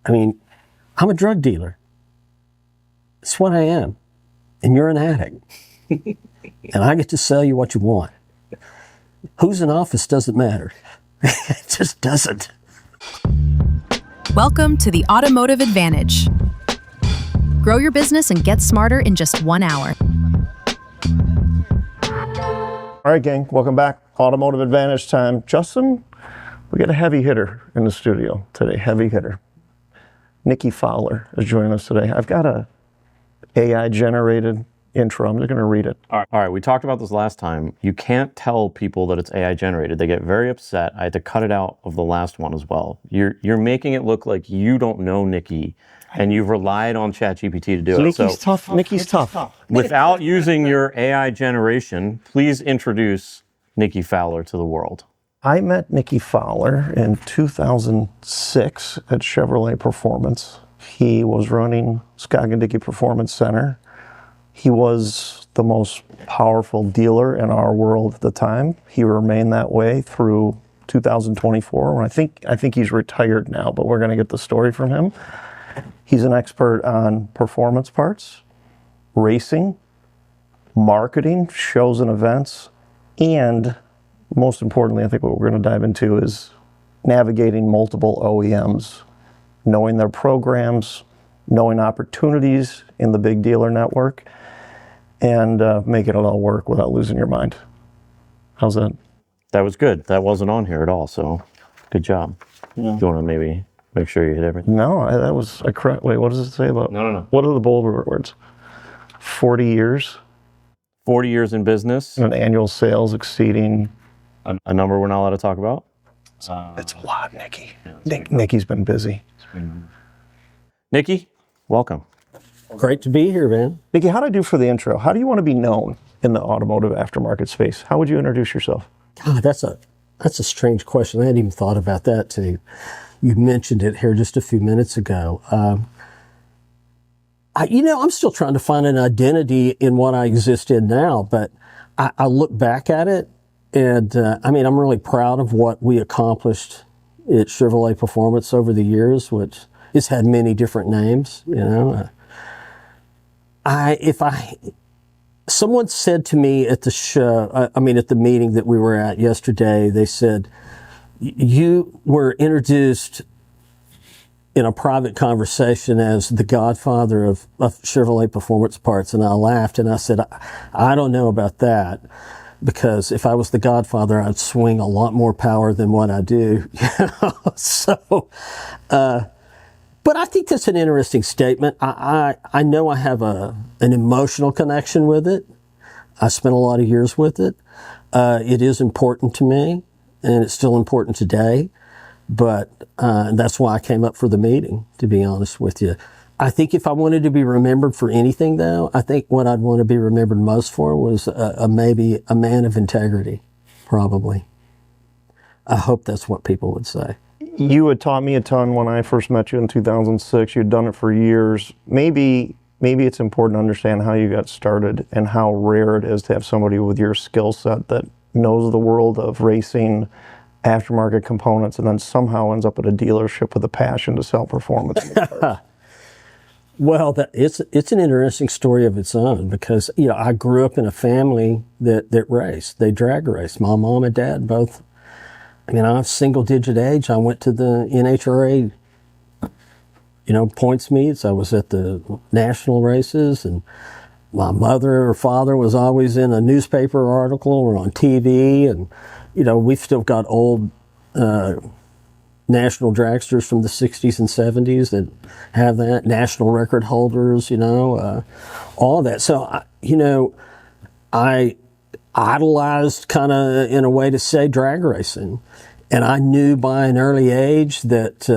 I mean, I'm a drug dealer. It's what I am. And you're an addict. And I get to sell you what you want. Who's in office doesn't matter. It just doesn't. Welcome to the Automotive Advantage. Grow your business and get smarter in just 1 hour. All right, gang, welcome back. Automotive Advantage time. Justin, we got a heavy hitter in the studio today, heavy hitter. Nicky Fowler is joining us today. I've got a AI-generated intro. I'm just going to read it. All right, we talked about this last time. You can't tell people that it's AI-generated. They get very upset. I had to cut it out of the last one as well. You're making it look like you don't know Nicky, and you've relied on ChatGPT to do it. Nicky's tough. Nicky's tough. Without using your AI generation, please introduce Nicky Fowler to the world. I met Nicky Fowler in 2006 at Chevrolet Performance. He was running Scoggin Dickey Parts Center. He was the most powerful dealer in our world at the time. He remained that way through 2024. When I think he's retired now, but we're going to get the story from him. He's an expert on performance parts, racing, marketing, shows and events, and most importantly, I think what we're going to dive into is navigating multiple OEMs, knowing their programs, knowing opportunities in the big dealer network, and making it all work without losing your mind. How's that? That was good. That wasn't on here at all, so good job. Yeah. Do you want to maybe make sure you hit everything? No, that was a correct. Wait, what does it say about? No. What are the bold words? 40 years. 40 years in business. And annual sales exceeding. A number we're not allowed to talk about? It's a lot, Nicky. Nicky's been busy. Nicky, welcome. Great to be here, man. Nicky, how'd I do for the intro? How do you want to be known in the automotive aftermarket space? How would you introduce yourself? God, that's a strange question. I hadn't even thought about that till you mentioned it here just a few minutes ago. I'm still trying to find an identity in what I exist in now, but I look back at it, and I'm really proud of what we accomplished at Chevrolet Performance over the years, which has had many different names. Someone said to me at the show, at the meeting that we were at yesterday, they said, you were introduced in a private conversation as the Godfather of Chevrolet Performance Parts. And I laughed and I said, I don't know about that, because if I was the Godfather, I'd swing a lot more power than what I do. But I think that's an interesting statement. I know I have an emotional connection with it. I spent a lot of years with it. It is important to me, and it's still important today. But that's why I came up for the meeting, to be honest with you. I think if I wanted to be remembered for anything, though, I think what I'd want to be remembered most for was maybe a man of integrity, probably. I hope that's what people would say. You had taught me a ton when I first met you in 2006. You'd done it for years. Maybe it's important to understand how you got started and how rare it is to have somebody with your skill set that knows the world of racing, aftermarket components, and then somehow ends up at a dealership with a passion to sell performance. Well, it's an interesting story of its own, because I grew up in a family that raced. They drag raced. My mom and dad both. I was single-digit age. I went to the NHRA, points meets. I was at the national races, and my mother or father was always in a newspaper article or on TV. And, we've still got old national dragsters from the 60s and 70s that have that, national record holders, all of that. So, I idolized, kind of in a way to say, drag racing. And I knew by an early age that,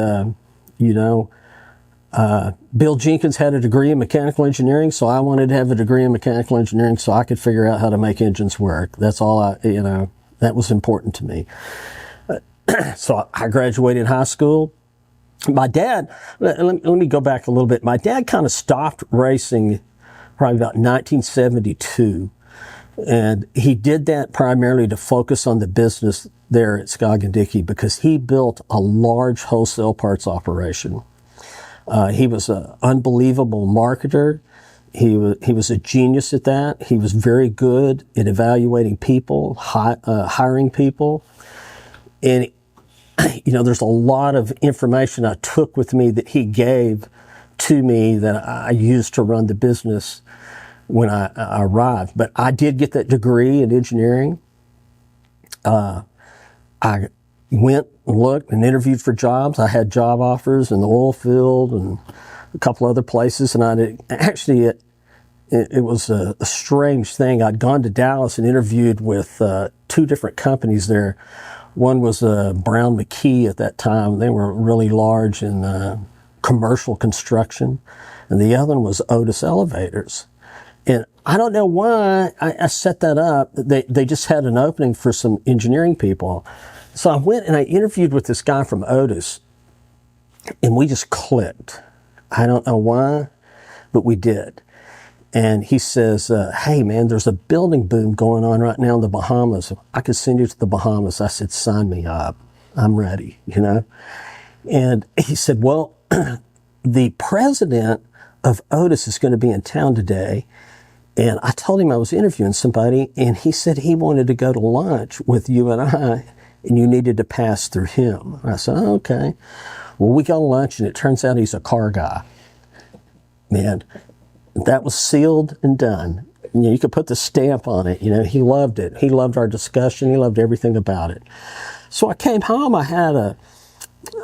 Bill Jenkins had a degree in mechanical engineering, so I wanted to have a degree in mechanical engineering so I could figure out how to make engines work. That's all that was important to me. So I graduated high school. My dad, let me go back a little bit. My dad kind of stopped racing probably about 1972. And he did that primarily to focus on the business there at Scoggin Dickey, because he built a large wholesale parts operation. He was an unbelievable marketer. He was a genius at that. He was very good at evaluating people, hiring people. And, there's a lot of information I took with me that he gave to me that I used to run the business when I arrived. But I did get that degree in engineering. I went and looked and interviewed for jobs. I had job offers in the oil field and a couple other places. And it was a strange thing. I'd gone to Dallas and interviewed with 2 different companies there. One was Brown McKee at that time. They were really large in commercial construction. And the other one was Otis Elevators. And I don't know why I set that up. They just had an opening for some engineering people. So I went and I interviewed with this guy from Otis, and we just clicked. I don't know why, but we did. And he says, hey man, there's a building boom going on right now in the Bahamas. I could send you to the Bahamas. I said, sign me up. I'm ready, And he said, well, the president of Otis is going to be in town today. And I told him I was interviewing somebody, and he said he wanted to go to lunch with you and I, and you needed to pass through him. I said, oh, okay. Well, we go to lunch, and it turns out he's a car guy. Man, that was sealed and done. You could put the stamp on it. He loved it. He loved our discussion. He loved everything about it. So I came home. I had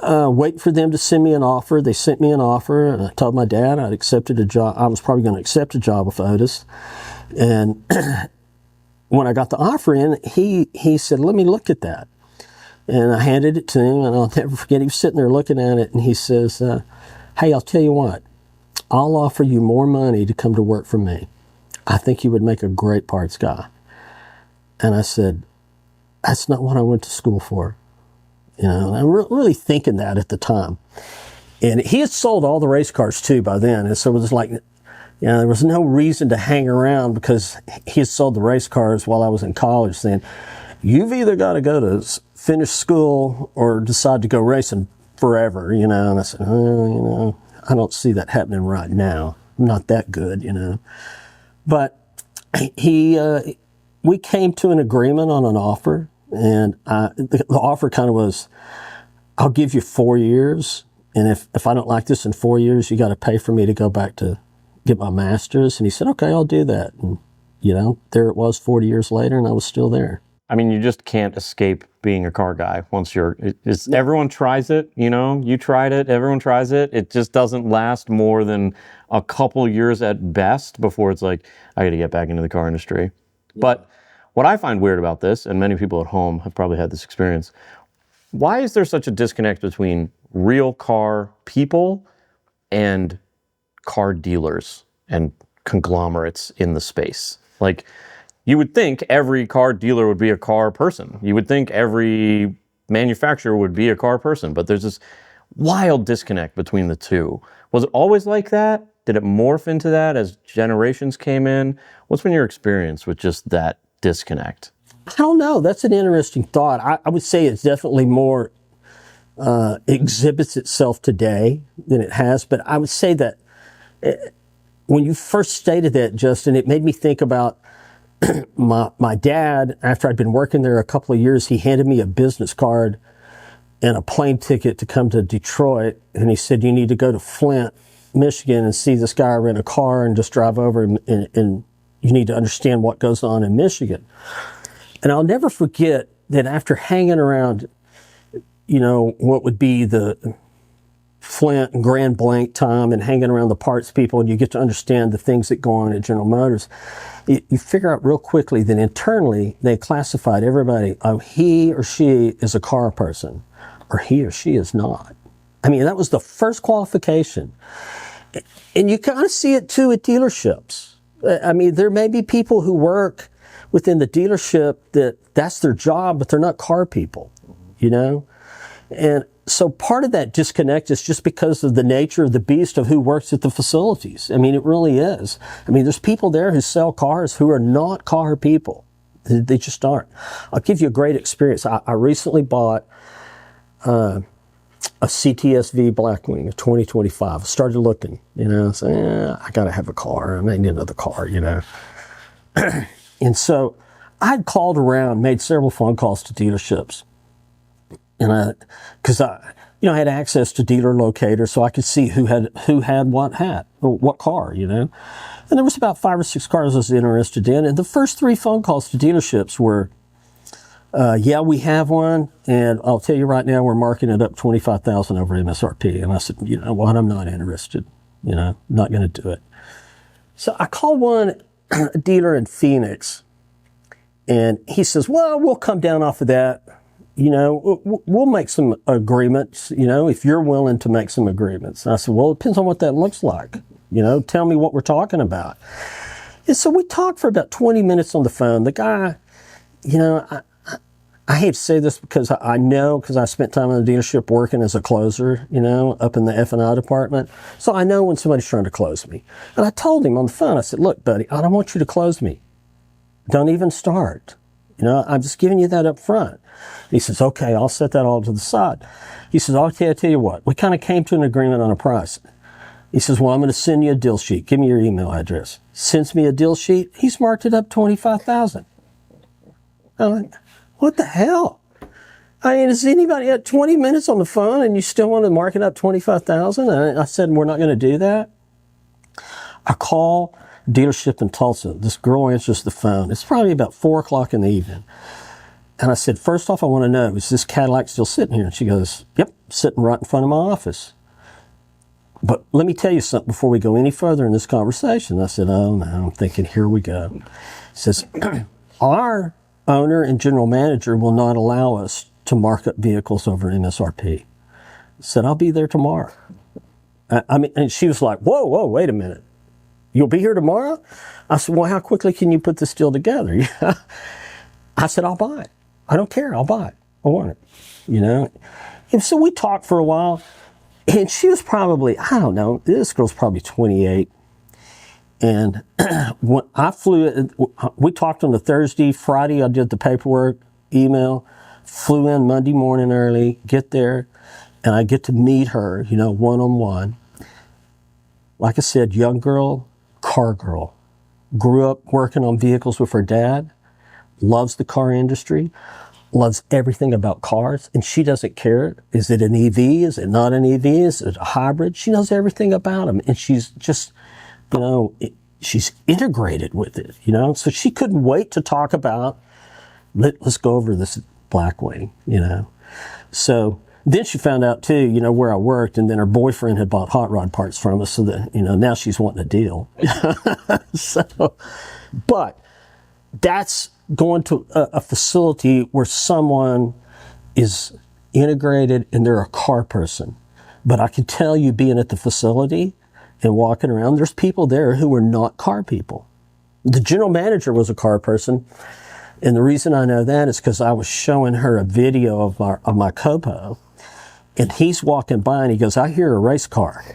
wait for them to send me an offer. They sent me an offer, and I told my dad I'd accepted a job. I was probably going to accept a job with Otis. And when I got the offer in, he said, let me look at that. And I handed it to him, and I'll never forget, he was sitting there looking at it, and he says, hey, I'll tell you what, I'll offer you more money to come to work for me. I think you would make a great parts guy. And I said, that's not what I went to school for. And I'm really thinking that at the time. And he had sold all the race cars too by then. And so it was like, there was no reason to hang around because he had sold the race cars while I was in college saying, you've either got to go to finish school or decide to go racing forever, And I said, I don't see that happening right now. I'm not that good, But we came to an agreement on an offer. And the offer kind of was, I'll give you 4 years. And if I don't like this in 4 years, you got to pay for me to go back to get my master's. And he said, okay, I'll do that. And, there it was 40 years later, and I was still there. I mean, you just can't escape being a car guy once everyone tries it, you tried it, everyone tries it. It just doesn't last more than a couple years at best before it's like, I got to get back into the car industry. Yeah. But what I find weird about this, and many people at home have probably had this experience, why is there such a disconnect between real car people and car dealers and conglomerates in the space? Like, you would think every car dealer would be a car person. You would think every manufacturer would be a car person, but there's this wild disconnect between the two. Was it always like that? Did it morph into that as generations came in? What's been your experience with just that disconnect? I don't know. That's an interesting thought. I would say it's definitely more exhibits itself today than it has. But I would say that when you first stated that, Justin, it made me think about my dad. After I'd been working there a couple of years, he handed me a business card and a plane ticket to come to Detroit. And he said, you need to go to Flint, Michigan, and see this guy rent a car and just drive over and you need to understand what goes on in Michigan. And I'll never forget that after hanging around, what would be the Flint and Grand Blanc time and hanging around the parts people, and you get to understand the things that go on at General Motors, you figure out real quickly that internally they classified everybody, he or she is a car person, or he or she is not. I mean, that was the first qualification. And you kind of see it too at dealerships. I mean, there may be people who work within the dealership that's their job, but they're not car people, And so part of that disconnect is just because of the nature of the beast of who works at the facilities. I mean, it really is. I mean, there's people there who sell cars who are not car people. They just aren't. I'll give you a great experience. I recently bought a CTSV Blackwing, a 2025. I started looking, so I got to have a car. I need another car, And so I'd called around, made several phone calls to dealerships. And because I had access to dealer locators, so I could see who had what car, And there was about 5 or 6 cars I was interested in. And the first 3 phone calls to dealerships were, yeah, we have one, and I'll tell you right now, we're marking it up $25,000 over MSRP. And I said, you know what, I'm not interested, not going to do it. So I called one dealer in Phoenix, and he says, well, we'll come down off of that. We'll make some agreements, if you're willing to make some agreements. And I said, well, it depends on what that looks like. Tell me what we're talking about. And so we talked for about 20 minutes on the phone. The guy, I hate to say this because I know, because I spent time in the dealership working as a closer, up in the F&I department. So I know when somebody's trying to close me. And I told him on the phone, I said, look, buddy, I don't want you to close me. Don't even start. I'm just giving you that up front. He says, okay, I'll set that all to the side. He says, I'll tell you what, we kind of came to an agreement on a price. He says, well, I'm going to send you a deal sheet. Give me your email address. Sends me a deal sheet. He's marked it up $25,000. I'm like, what the hell? I mean, is anybody at 20 minutes on the phone and you still want to mark it up $25,000? And I said, we're not going to do that. I call dealership in Tulsa. This girl answers the phone. It's probably about 4 o'clock in the evening. And I said, first off, I want to know, is this Cadillac still sitting here? And she goes, yep, sitting right in front of my office. But let me tell you something before we go any further in this conversation. I said, oh, no, I'm thinking, here we go. He says, our owner and general manager will not allow us to mark up vehicles over MSRP. I said, I'll be there tomorrow. And she was like, whoa, wait a minute. You'll be here tomorrow? I said, well, how quickly can you put this deal together? I said, I'll buy it. I don't care. I'll buy it. I want it, And so we talked for a while, and she was probably, I don't know, this girl's probably 28. And when I flew, we talked on the Thursday, Friday, I did the paperwork, email, flew in Monday morning early, get there, and I get to meet her, one-on-one. Like I said, young girl, car girl. Grew up working on vehicles with her dad, loves the car industry, loves everything about cars, and she doesn't care. Is it an EV? Is it not an EV? Is it a hybrid? She knows everything about them, and she's just, she's integrated with it, So she couldn't wait to talk about, let's go over this Blackwing, So then she found out too, where I worked, and then her boyfriend had bought hot rod parts from us, so that, now she's wanting a deal. But that's going to a facility where someone is integrated and they're a car person. But I can tell you, being at the facility and walking around, there's people there who are not car people. The general manager was a car person. And the reason I know that is because I was showing her a video of my Copo, and he's walking by and he goes, I hear a race car.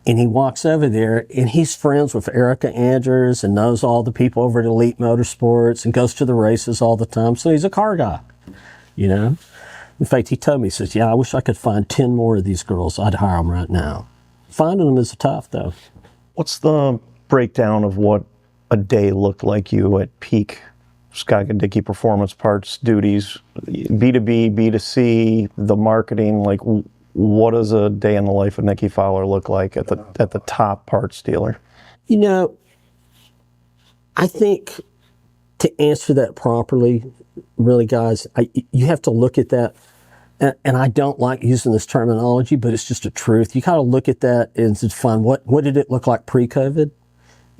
And he walks over there, and he's friends with Erica Andrews and knows all the people over at Elite Motorsports and goes to the races all the time. So he's a car guy, In fact, he told me, he says, yeah, I wish I could find 10 more of these girls. I'd hire them right now. Finding them is tough, though. What's the breakdown of what a day looked like you at peak Scoggin Dickey Performance Parts duties? B2B, B2C, the marketing, like what does a day in the life of Nicky Fowler look like at the top parts dealer? I think to answer that properly, really, guys, you have to look at that. And I don't like using this terminology, but it's just a truth. You got to look at that and define what did it look like pre-COVID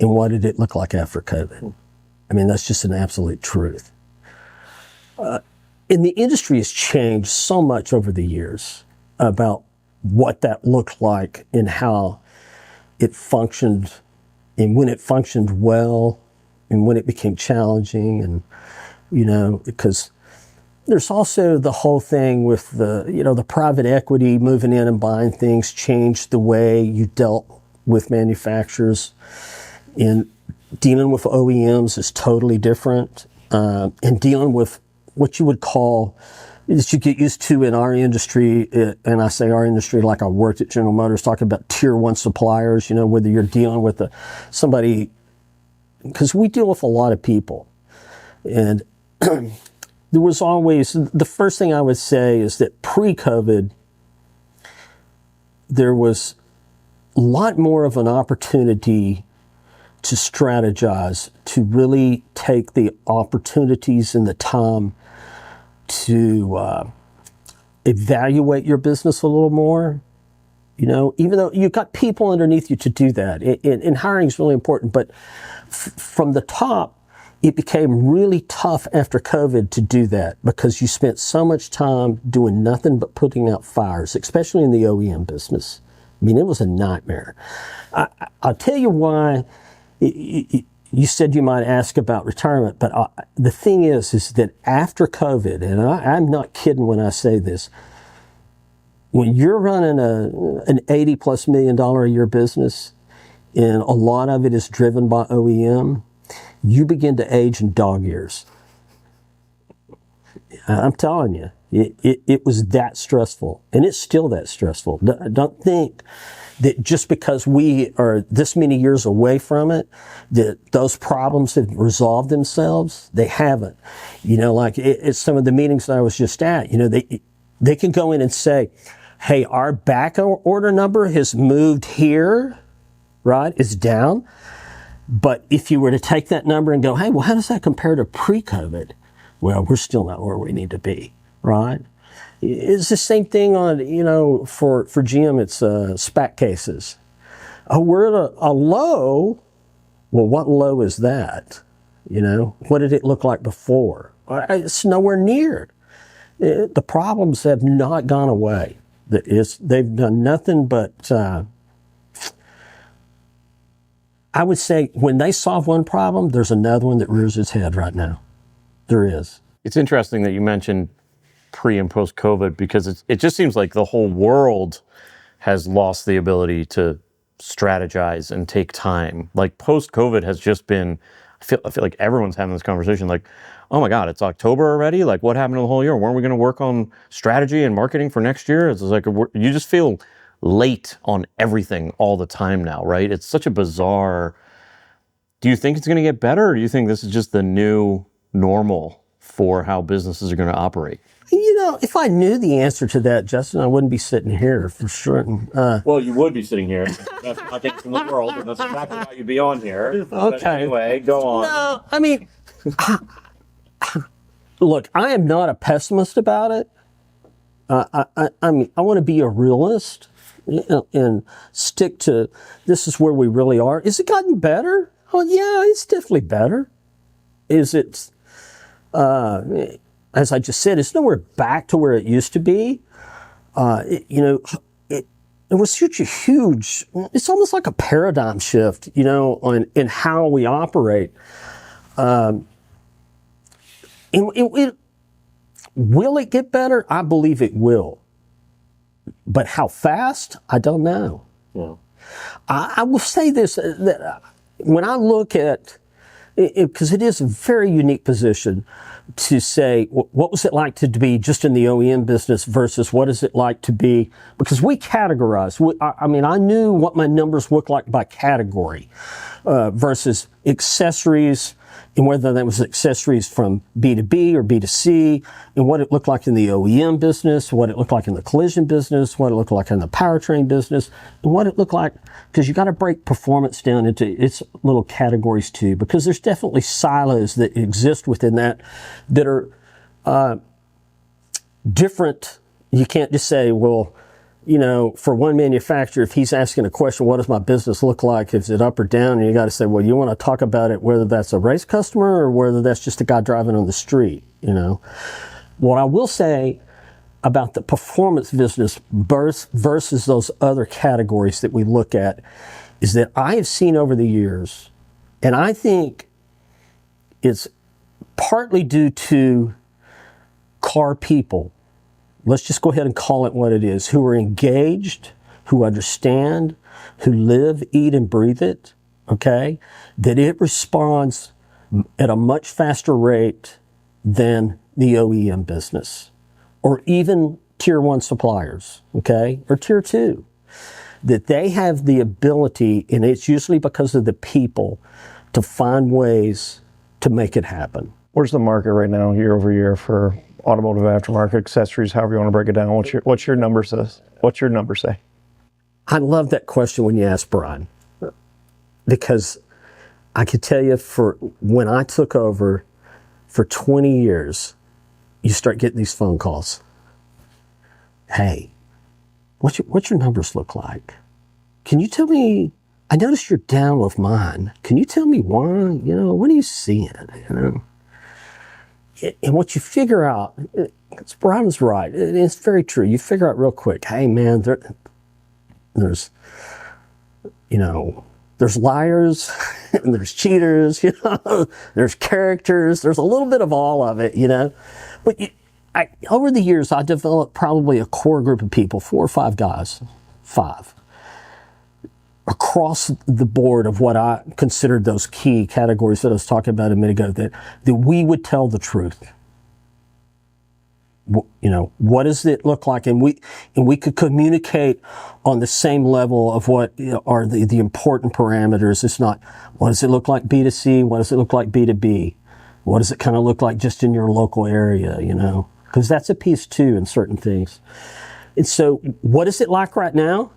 and what did it look like after COVID. I mean, that's just an absolute truth. And the industry has changed so much over the years about what that looked like and how it functioned, and when it functioned well and when it became challenging, and, because there's also the whole thing with the private equity moving in and buying things changed the way you dealt with manufacturers, and dealing with OEMs is totally different, and dealing with what you would call that you get used to in our industry, and I say our industry like I worked at General Motors, talking about tier one suppliers, whether you're dealing with somebody, because we deal with a lot of people. And there was always, the first thing I would say is that pre-COVID, there was a lot more of an opportunity to strategize, to really take the opportunities and the time to evaluate your business a little more. Even though you've got people underneath you to do that, and hiring is really important, but from the top, it became really tough after COVID to do that because you spent so much time doing nothing but putting out fires, especially in the OEM business. I mean, it was a nightmare. I'll tell you why. You said you might ask about retirement, but the thing is that after COVID, and I'm not kidding when I say this, when you're running an $80+ million a year business, and a lot of it is driven by OEM, you begin to age in dog years. I'm telling you, it was that stressful, and it's still that stressful. Don't think that just because we are this many years away from it, that those problems have resolved themselves. They haven't. Like it's some of the meetings that I was just at, they can go in and say, hey, our back order number has moved here, right? It's down. But if you were to take that number and go, hey, well, how does that compare to pre-COVID? Well, we're still not where we need to be, right? It's the same thing on, for GM, it's SPAC cases. Oh, we're at a low. Well, what low is that? What did it look like before? It's nowhere near. The problems have not gone away. They've done nothing but, I would say when they solve one problem, there's another one that rears its head right now. There is. It's interesting that you mentioned pre and post COVID because it just seems like the whole world has lost the ability to strategize and take time. Like post COVID has just been, I feel like everyone's having this conversation like, oh my God, it's October already? Like what happened to the whole year? Weren't we going to work on strategy and marketing for next year? It's like, you just feel late on everything all the time now, right? It's such a bizarre, do you think it's going to get better or do you think this is just the new normal for how businesses are going to operate? If I knew the answer to that, Justin, I wouldn't be sitting here for sure. Well, you would be sitting here. That's not getting from the world, and that's exactly why you'd be on here. Okay. But anyway, go on. No, I mean, look, I am not a pessimist about it. I mean, I want to be a realist and stick to this is where we really are. Is it gotten better? Oh, yeah, it's definitely better. Is it, as I just said, it's nowhere back to where it used to be. It was such a huge, it's almost like a paradigm shift, in how we operate. And will it get better? I believe it will. But how fast? I don't know. Yeah. I will say this, that when I look at, because it is a very unique position to say, what was it like to be just in the OEM business versus what is it like to be, because we categorize. I knew what my numbers look like by category versus accessories, and whether that was accessories from B2B or B2C, and what it looked like in the OEM business, what it looked like in the collision business, what it looked like in the powertrain business, and what it looked like, because you got to break performance down into its little categories too, because there's definitely silos that exist within that are different. You can't just say, well, for one manufacturer, if he's asking a question, what does my business look like? Is it up or down? And you got to say, well, you want to talk about it, whether that's a race customer or whether that's just a guy driving on the street, What I will say about the performance business versus those other categories that we look at is that I have seen over the years, and I think it's partly due to car people. Let's just go ahead and call it what it is, who are engaged, who understand, who live, eat, and breathe it, okay? That it responds at a much faster rate than the OEM business. or even tier 1 suppliers, okay, or tier 2, that they have the ability, and it's usually because of the people, to find ways to make it happen. Where's the market right now, year over year, for automotive aftermarket accessories, however you want to break it down? What's your number says? What's your number say? I love that question when you ask Brian, because I could tell you, for when I took over for 20 years, you start getting these phone calls. Hey, what's your numbers look like? Can you tell me, I noticed you're down with mine. Can you tell me why? What are you seeing? And what you figure out, Brian's right, it's very true. You figure out real quick, hey man, there's liars and there's cheaters, there's characters, there's a little bit of all of it, But over the years, I developed probably a core group of people, 4 or 5 guys, 5, across the board of what I considered those key categories that I was talking about a minute ago, that we would tell the truth. What does it look like? And we could communicate on the same level of what are the important parameters. It's not, what does it look like B2C? What does it look like B2B? What does it kind of look like just in your local area, Because that's a piece too in certain things. And so what is it like right now?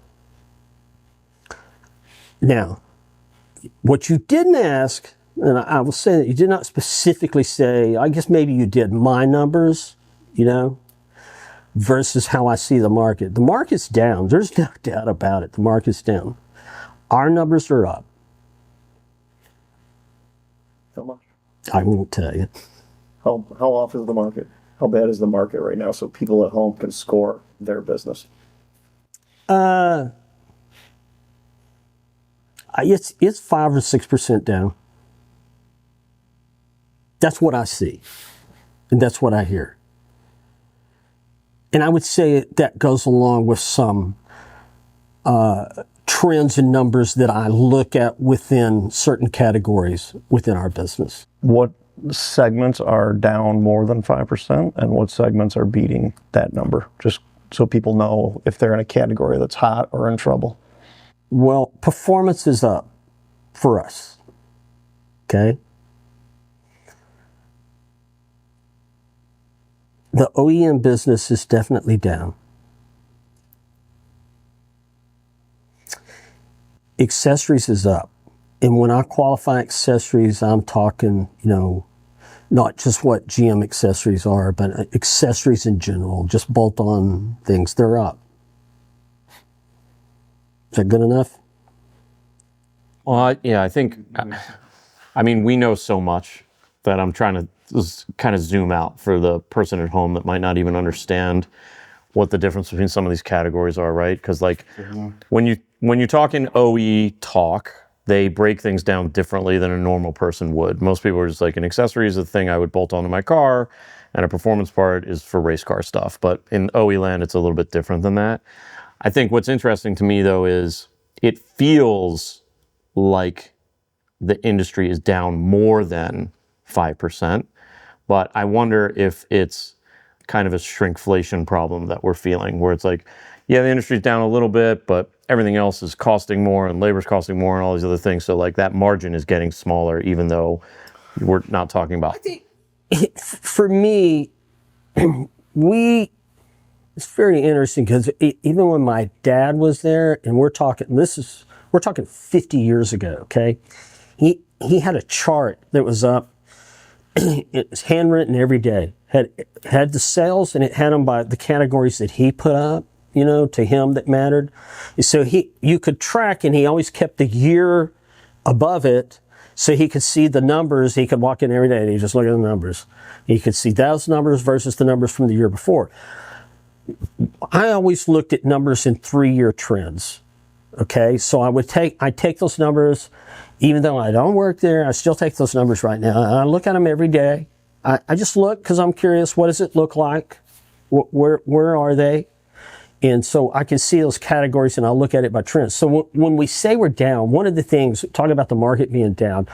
Now, what you didn't ask, and I will say that you did not specifically say, I guess maybe you did, my numbers, versus how I see the market. The market's down. There's no doubt about it. The market's down. Our numbers are up. How much? I won't tell you. How off is the market? How bad is the market right now, so people at home can score their business? It's 5 or 6% down. That's what I see, and that's what I hear. And I would say that goes along with some trends and numbers that I look at within certain categories within our business. What segments are down more than 5%, and what segments are beating that number? Just so people know if they're in a category that's hot or in trouble. Well, performance is up for us, okay? The OEM business is definitely down. Accessories is up. And when I qualify accessories, I'm talking, not just what GM accessories are, but accessories in general, just bolt-on things, they're up. Is that good enough? Well, yeah, I think, we know so much that I'm trying to just kind of zoom out for the person at home that might not even understand what the difference between some of these categories are, right? Because when you talk in OE talk, they break things down differently than a normal person would. Most people are just like, an accessory is a thing I would bolt onto my car, and a performance part is for race car stuff. But in OE land, it's a little bit different than that. I think what's interesting to me, though, is it feels like the industry is down more than 5%. But I wonder if it's kind of a shrinkflation problem that we're feeling, where it's like, yeah, the industry's down a little bit, but everything else is costing more and labor's costing more and all these other things. So that margin is getting smaller, even though we're not talking about. I think for me, it's very interesting because even when my dad was there, and we're talking 50 years ago, okay? He had a chart that was up. It's handwritten every day. Had the sales, and it had them by the categories that he put up, to him that mattered. So you could track, and he always kept the year above it, so he could see the numbers. He could walk in every day and he just look at the numbers. He could see those numbers versus the numbers from the year before. I always looked at numbers in 3-year trends. Okay, so I take those numbers, even though I don't work there, I still take those numbers right now. I look at them every day. I just look because I'm curious, what does it look like? Where are they? And so I can see those categories, and I'll look at it by trends. So when we say we're down, one of the things, talking about the market being down,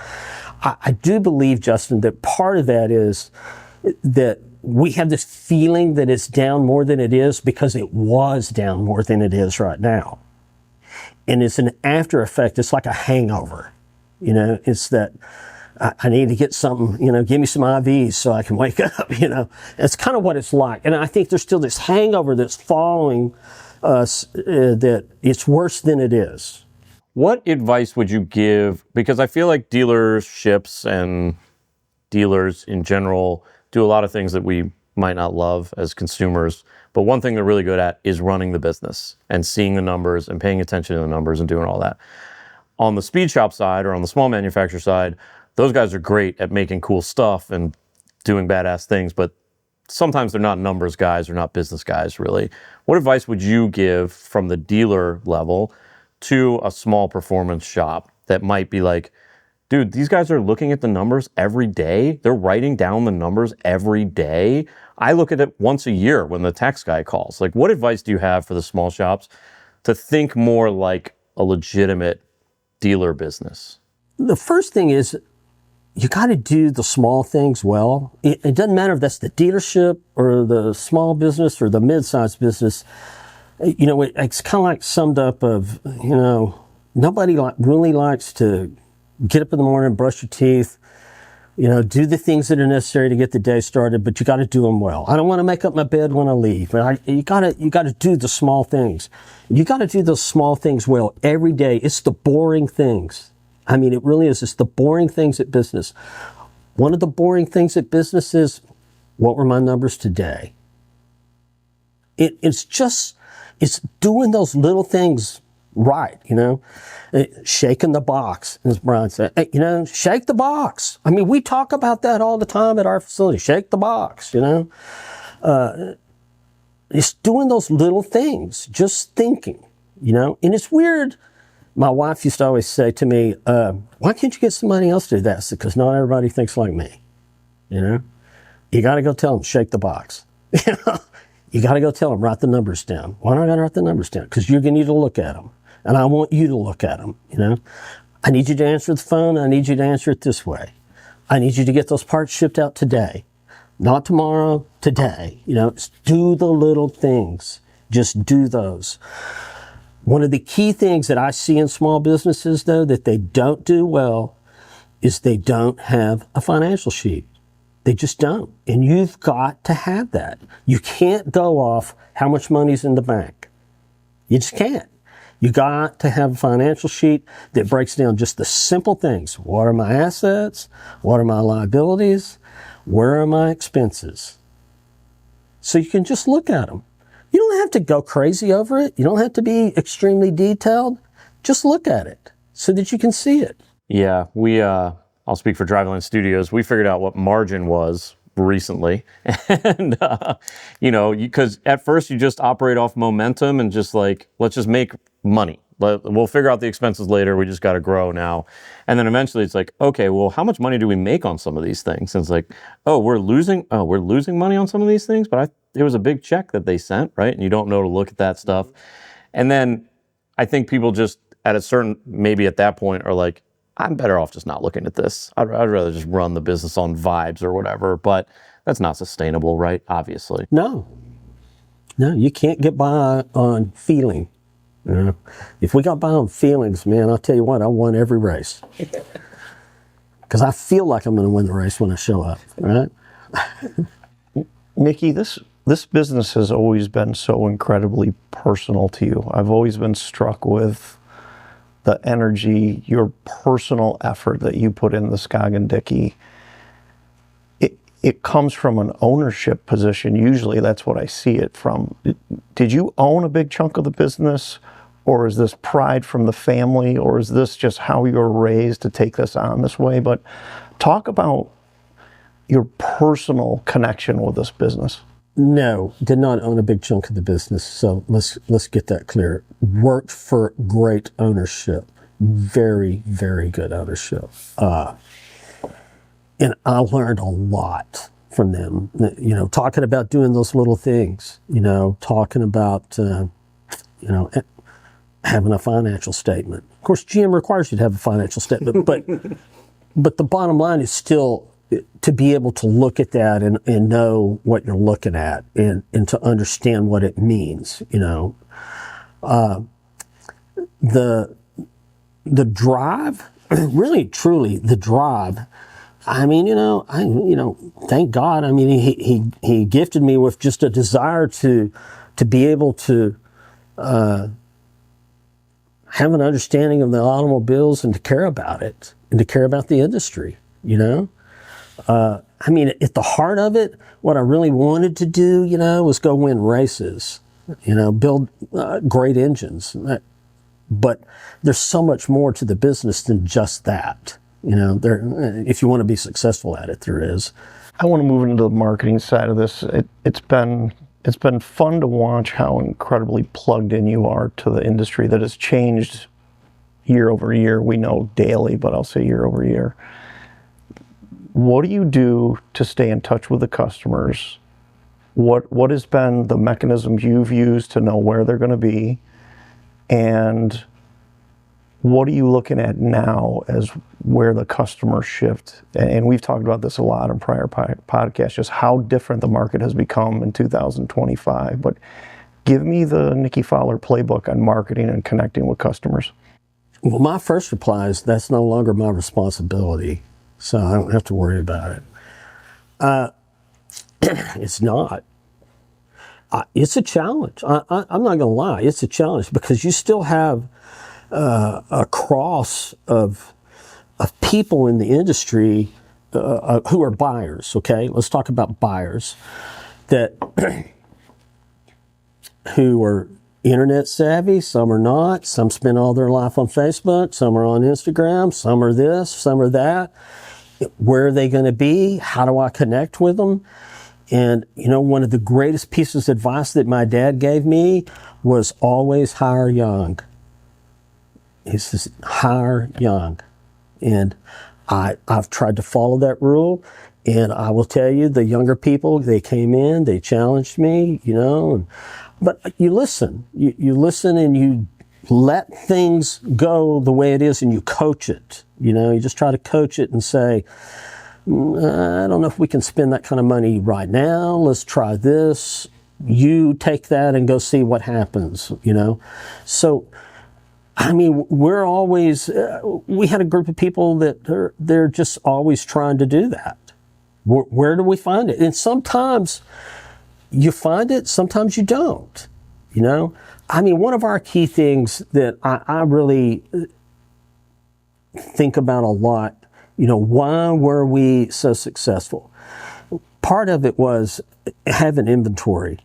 I do believe, Justin, that part of that is that we have this feeling that it's down more than it is because it was down more than it is right now. And it's an after effect. It's like a hangover. You know, it's that I need to get something, you know, give me some IVs so I can wake up, you know. It's kind of what it's like. And I think there's still this hangover that's following us that it's worse than it is. What advice would you give? Because I feel like dealerships and dealers in general do a lot of things that we might not love as consumers. But one thing they're really good at is running the business and seeing the numbers and paying attention to the numbers and doing all that. On the speed shop side or on the small manufacturer side, those guys are great at making cool stuff and doing badass things, but sometimes they're not numbers guys or not business guys, really. What advice would you give from the dealer level to a small performance shop that might be like, dude, these guys are looking at the numbers every day. They're writing down the numbers every day. I look at it once a year when the tax guy calls. Like, what advice do you have for the small shops to think more like a legitimate dealer business? The first thing is you got to do the small things well. It doesn't matter if that's the dealership or the small business or the mid-sized business. You know, it's kind of like summed up of, you know, nobody really likes to get up in the morning, brush your teeth, you know, do the things that are necessary to get the day started, but you got to do them well. I don't want to make up my bed when I leave. But you got to do the small things. You got to do those small things well every day. It's the boring things. I mean, it really is. It's the boring things at business. One of the boring things at business is, what were my numbers today? It's doing those little things right, you know, shaking the box, as Brian said, you know, shake the box. I mean, we talk about that all the time at our facility, shake the box, you know. It's doing those little things, just thinking, you know, and it's weird. My wife used to always say to me, why can't you get somebody else to do that? Because not everybody thinks like me, you know. You got to go tell them, shake the box. You know, you got to go tell them, write the numbers down. Why do I got to write the numbers down? Because you're going to need to look at them. And I want you to look at them, you know. I need you to answer the phone. I need you to answer it this way. I need you to get those parts shipped out today. Not tomorrow, today. You know, do the little things. Just do those. One of the key things that I see in small businesses, though, that they don't do well is they don't have a financial sheet. They just don't. And you've got to have that. You can't go off how much money's in the bank. You just can't. You got to have a financial sheet that breaks down just the simple things. What are my assets? What are my liabilities? Where are my expenses? So you can just look at them. You don't have to go crazy over it. You don't have to be extremely detailed. Just look at it so that you can see it. Yeah, I'll speak for Driveline Studios. We figured out what margin was recently. And, you know, because at first you just operate off momentum and just like, let's just make money. We'll figure out the expenses later. We just got to grow now. And then eventually it's like, okay, well, how much money do we make on some of these things? And it's like, we're losing money on some of these things, but it was a big check that they sent, right? And you don't know to look at that stuff. And then I think people just maybe at that point are like, I'm better off just not looking at this. I'd rather just run the business on vibes or whatever, but that's not sustainable, right? Obviously. No, you can't get by on feeling. You know? If we got by on feelings, man, I'll tell you what, I won every race. Because I feel like I'm going to win the race when I show up, right? Nicky, this business has always been so incredibly personal to you. I've always been struck with the energy, your personal effort that you put in the Scoggin Dickey. It comes from an ownership position. Usually that's what I see it from. Did you own a big chunk of the business, or is this pride from the family, or is this just how you were raised to take this on this way? But talk about your personal connection with this business. No, did not own a big chunk of the business. So let's get that clear. Worked for great ownership, very, very good ownership. And I learned a lot from them, you know, talking about doing those little things, you know, talking about, you know, having a financial statement. Of course, GM requires you to have a financial statement, but the bottom line is still to be able to look at that and know what you're looking at and to understand what it means, the drive, really truly the drive. I mean, thank God. I mean, he gifted me with just a desire to be able to have an understanding of the automobiles and to care about it and to care about the industry, I mean, at the heart of it, what I really wanted to do, was go win races, build great engines. But there's so much more to the business than just that. If you want to be successful at it, there is. I want to move into the marketing side of this. It's been fun to watch how incredibly plugged in you are to the industry that has changed year over year. We know daily, but I'll say year over year. What do you do to stay in touch with the customers? What has been the mechanisms you've used to know where they're going to be? And what are you looking at now as where the customers shift? And we've talked about this a lot in prior podcasts, just how different the market has become in 2025. But give me the Nicky Fowler playbook on marketing and connecting with customers. Well, my first reply is that's no longer my responsibility, so I don't have to worry about it. It's not. It's a challenge. I'm not going to lie. It's a challenge because you still have a cross of people in the industry who are buyers. Okay, let's talk about buyers that who are internet savvy. Some are not. Some spend all their life on Facebook. Some are on Instagram. Some are this. Some are that. Where are they going to be? How do I connect with them? And, one of the greatest pieces of advice that my dad gave me was always hire young. He says, hire young. And I've tried to follow that rule. And I will tell you, the younger people, they came in, they challenged me, but you listen. You listen and you let things go the way it is and you coach it. You just try to coach it and say, I don't know if we can spend that kind of money right now. Let's try this. You take that and go see what happens, So, I mean, we're always, we had a group of people that they're just always trying to do that. Where do we find it? And sometimes you find it, sometimes you don't, I mean, one of our key things that I really think about a lot, why were we so successful? Part of it was having inventory.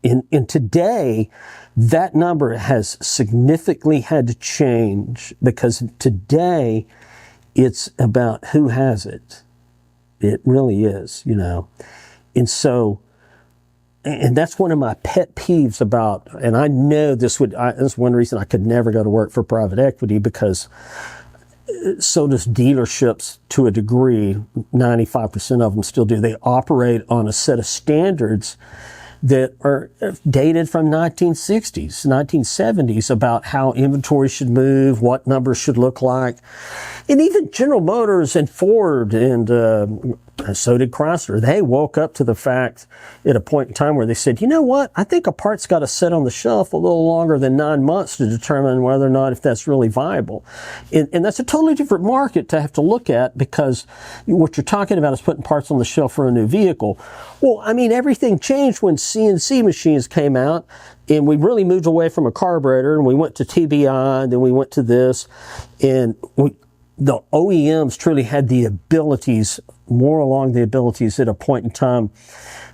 And today, that number has significantly had to change because today it's about who has it. It really is, And so, and that's one of my pet peeves about, and I know this is one reason I could never go to work for private equity because so does dealerships to a degree. 95% of them still do. They operate on a set of standards that are dated from 1960s, 1970s about how inventory should move, what numbers should look like. And even General Motors and Ford and so did Chrysler. They woke up to the fact at a point in time where they said, you know what? I think a part's got to sit on the shelf a little longer than 9 months to determine whether or not if that's really viable. And that's a totally different market to have to look at because what you're talking about is putting parts on the shelf for a new vehicle. Well, I mean, everything changed when CNC machines came out and we really moved away from a carburetor and we went to TBI and then we went to this and the OEMs truly had the abilities, more along the abilities at a point in time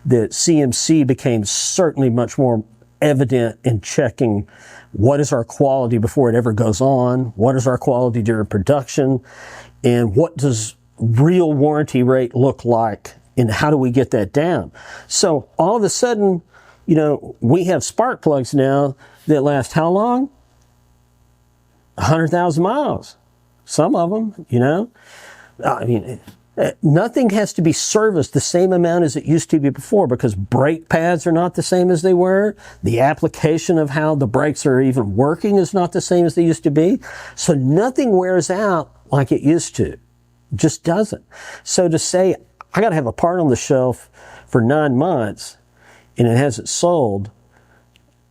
that CMC became certainly much more evident in checking what is our quality before it ever goes on, what is our quality during production, and what does real warranty rate look like, and how do we get that down? So all of a sudden, we have spark plugs now that last how long? 100,000 miles. Some of them, I mean, nothing has to be serviced the same amount as it used to be before because brake pads are not the same as they were. The application of how the brakes are even working is not the same as they used to be. So nothing wears out like it used to. Just doesn't. So to say, I got to have a part on the shelf for 9 months and it hasn't sold,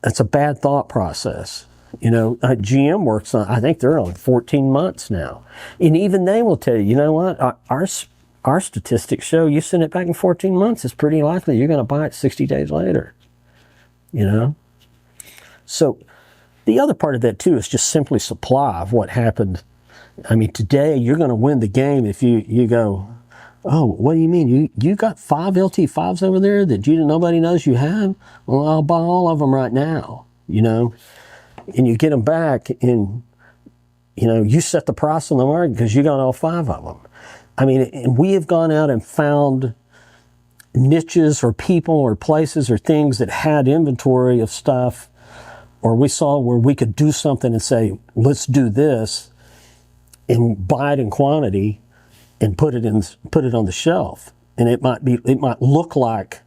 that's a bad thought process. You know, GM works on, I think they're on 14 months now. And even they will tell you, you know what, our statistics show you send it back in 14 months, it's pretty likely you're going to buy it 60 days later. You know? So the other part of that too is just simply supply of what happened. I mean, today you're going to win the game if you go, oh, what do you mean? You got 5 LT5s over there that nobody knows you have? Well, I'll buy all of them right now, you know? And you get them back and, you know, you set the price on the market because you got all 5 of them. I mean, and we have gone out and found niches or people or places or things that had inventory of stuff, or we saw where we could do something and say, let's do this and buy it in quantity and put it on the shelf. And it might look like,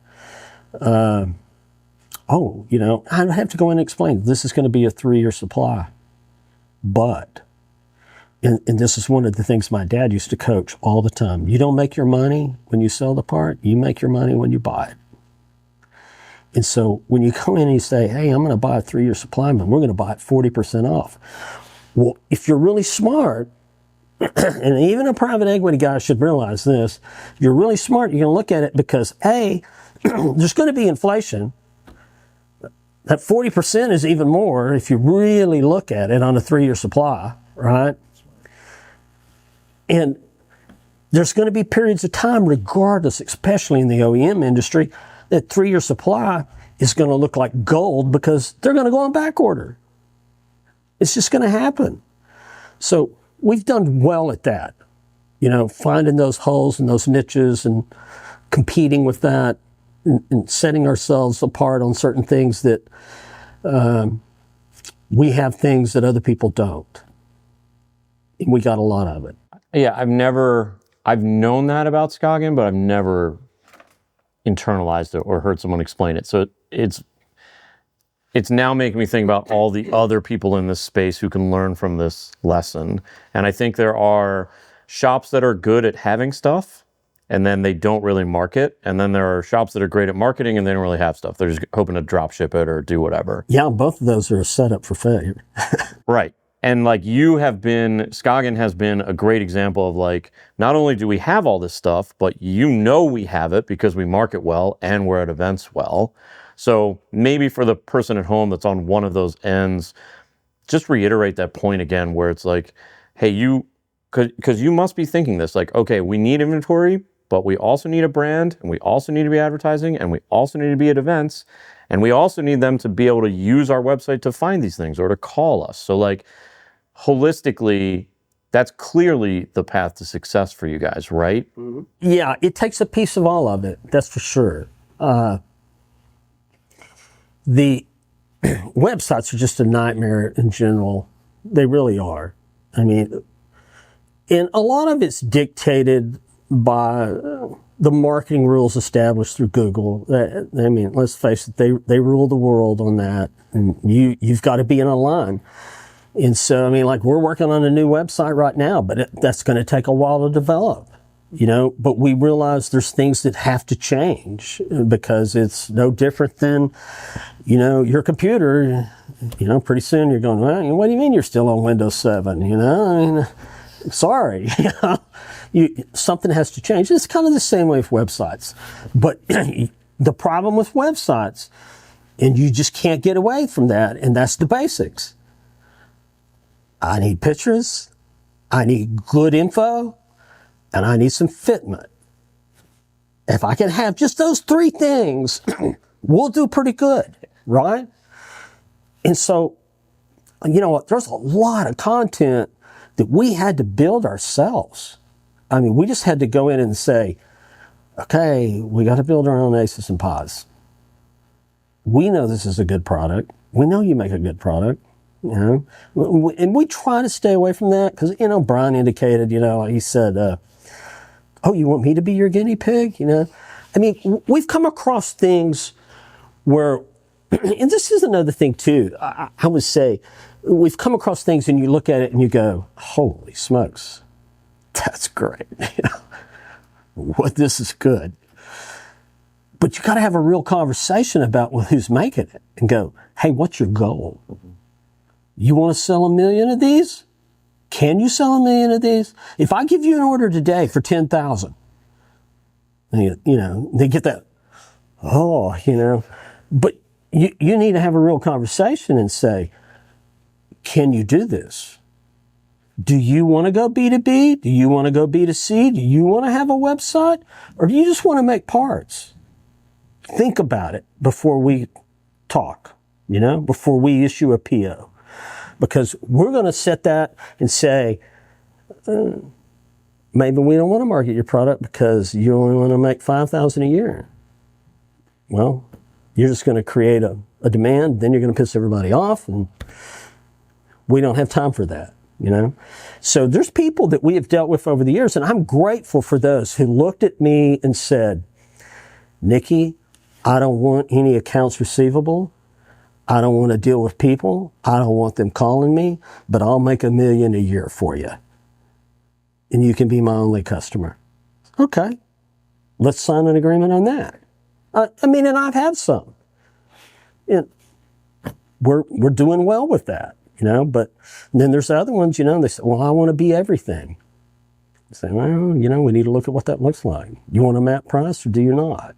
oh, you know, I have to go in and explain, this is going to be a 3-year supply. But, and this is one of the things my dad used to coach all the time. You don't make your money when you sell the part, you make your money when you buy it. And so when you come in and you say, hey, I'm going to buy a 3-year supply, but we're going to buy it 40% off. Well, if you're really smart, and even a private equity guy should realize this, if you're really smart, you're going to look at it because A, there's going to be inflation. That 40% is even more if you really look at it on a 3-year supply, right? And there's going to be periods of time, regardless, especially in the OEM industry, that 3-year supply is going to look like gold because they're going to go on back order. It's just going to happen. So we've done well at that, you know, finding those holes and those niches and competing with that and setting ourselves apart on certain things that we have things that other people don't. And we got a lot of it. Yeah, I've known that about Scoggin, but I've never internalized it or heard someone explain it. So it's now making me think about all the other people in this space who can learn from this lesson. And I think there are shops that are good at having stuff and then they don't really market. And then there are shops that are great at marketing and they don't really have stuff. They're just hoping to drop ship it or do whatever. Yeah, both of those are a setup for failure. Right. And like Scoggin has been a great example of like, not only do we have all this stuff, but you know we have it because we market well and we're at events well. So maybe for the person at home that's on one of those ends, just reiterate that point again where it's like, hey, because you must be thinking this, like, okay, we need inventory, but we also need a brand and we also need to be advertising and we also need to be at events and we also need them to be able to use our website to find these things or to call us. So like holistically, that's clearly the path to success for you guys, right? Mm-hmm. Yeah, it takes a piece of all of it, that's for sure. The websites are just a nightmare in general. They really are. I mean, and a lot of it's dictated by the marketing rules established through Google. I mean, let's face it, they rule the world on that, and you've got to be in a line. And so, I mean, like we're working on a new website right now, but that's going to take a while to develop, you know, but we realize there's things that have to change because it's no different than, you know, your computer, you know, pretty soon you're going, well, what do you mean you're still on Windows 7? You know, I mean, sorry, you know, something has to change. It's kind of the same way with websites, but the problem with websites, and you just can't get away from that, and that's the basics. I need pictures, I need good info, and I need some fitment. If I can have just those 3 things, we'll do pretty good, right? And so, you know what, there's a lot of content that we had to build ourselves. I mean, we just had to go in and say, okay, we got to build our own aces and pies. We know this is a good product. We know you make a good product. You know, and we try to stay away from that because, you know, Brian indicated, you know, he said, oh, you want me to be your guinea pig? You know, I mean, we've come across things where, and this is another thing too, I would say, we've come across things and you look at it and you go, holy smokes, That's great. What this is good. But you got to have a real conversation about who's making it and go, hey, what's your goal? You want to sell 1 million of these? Can you sell 1 million of these? If I give you an order today for 10,000, they get that, but you need to have a real conversation and say, can you do this? Do you want to go B2B? Do you want to go B2C? Do you want to have a website? Or do you just want to make parts? Think about it before we talk, before we issue a PO. Because we're going to set that and say, maybe we don't want to market your product because you only want to make 5,000 a year. Well, you're just going to create a demand, then you're going to piss everybody off, and we don't have time for that, So there's people that we have dealt with over the years, and I'm grateful for those who looked at me and said, Nicky, I don't want any accounts receivable. I don't want to deal with people. I don't want them calling me, but I'll make 1 million a year for you. And you can be my only customer. Okay, let's sign an agreement on that. And I've had some. And we're doing well with that, but then there's other ones, they say, well, I want to be everything. I say, well, we need to look at what that looks like. You want a MAP price or do you not?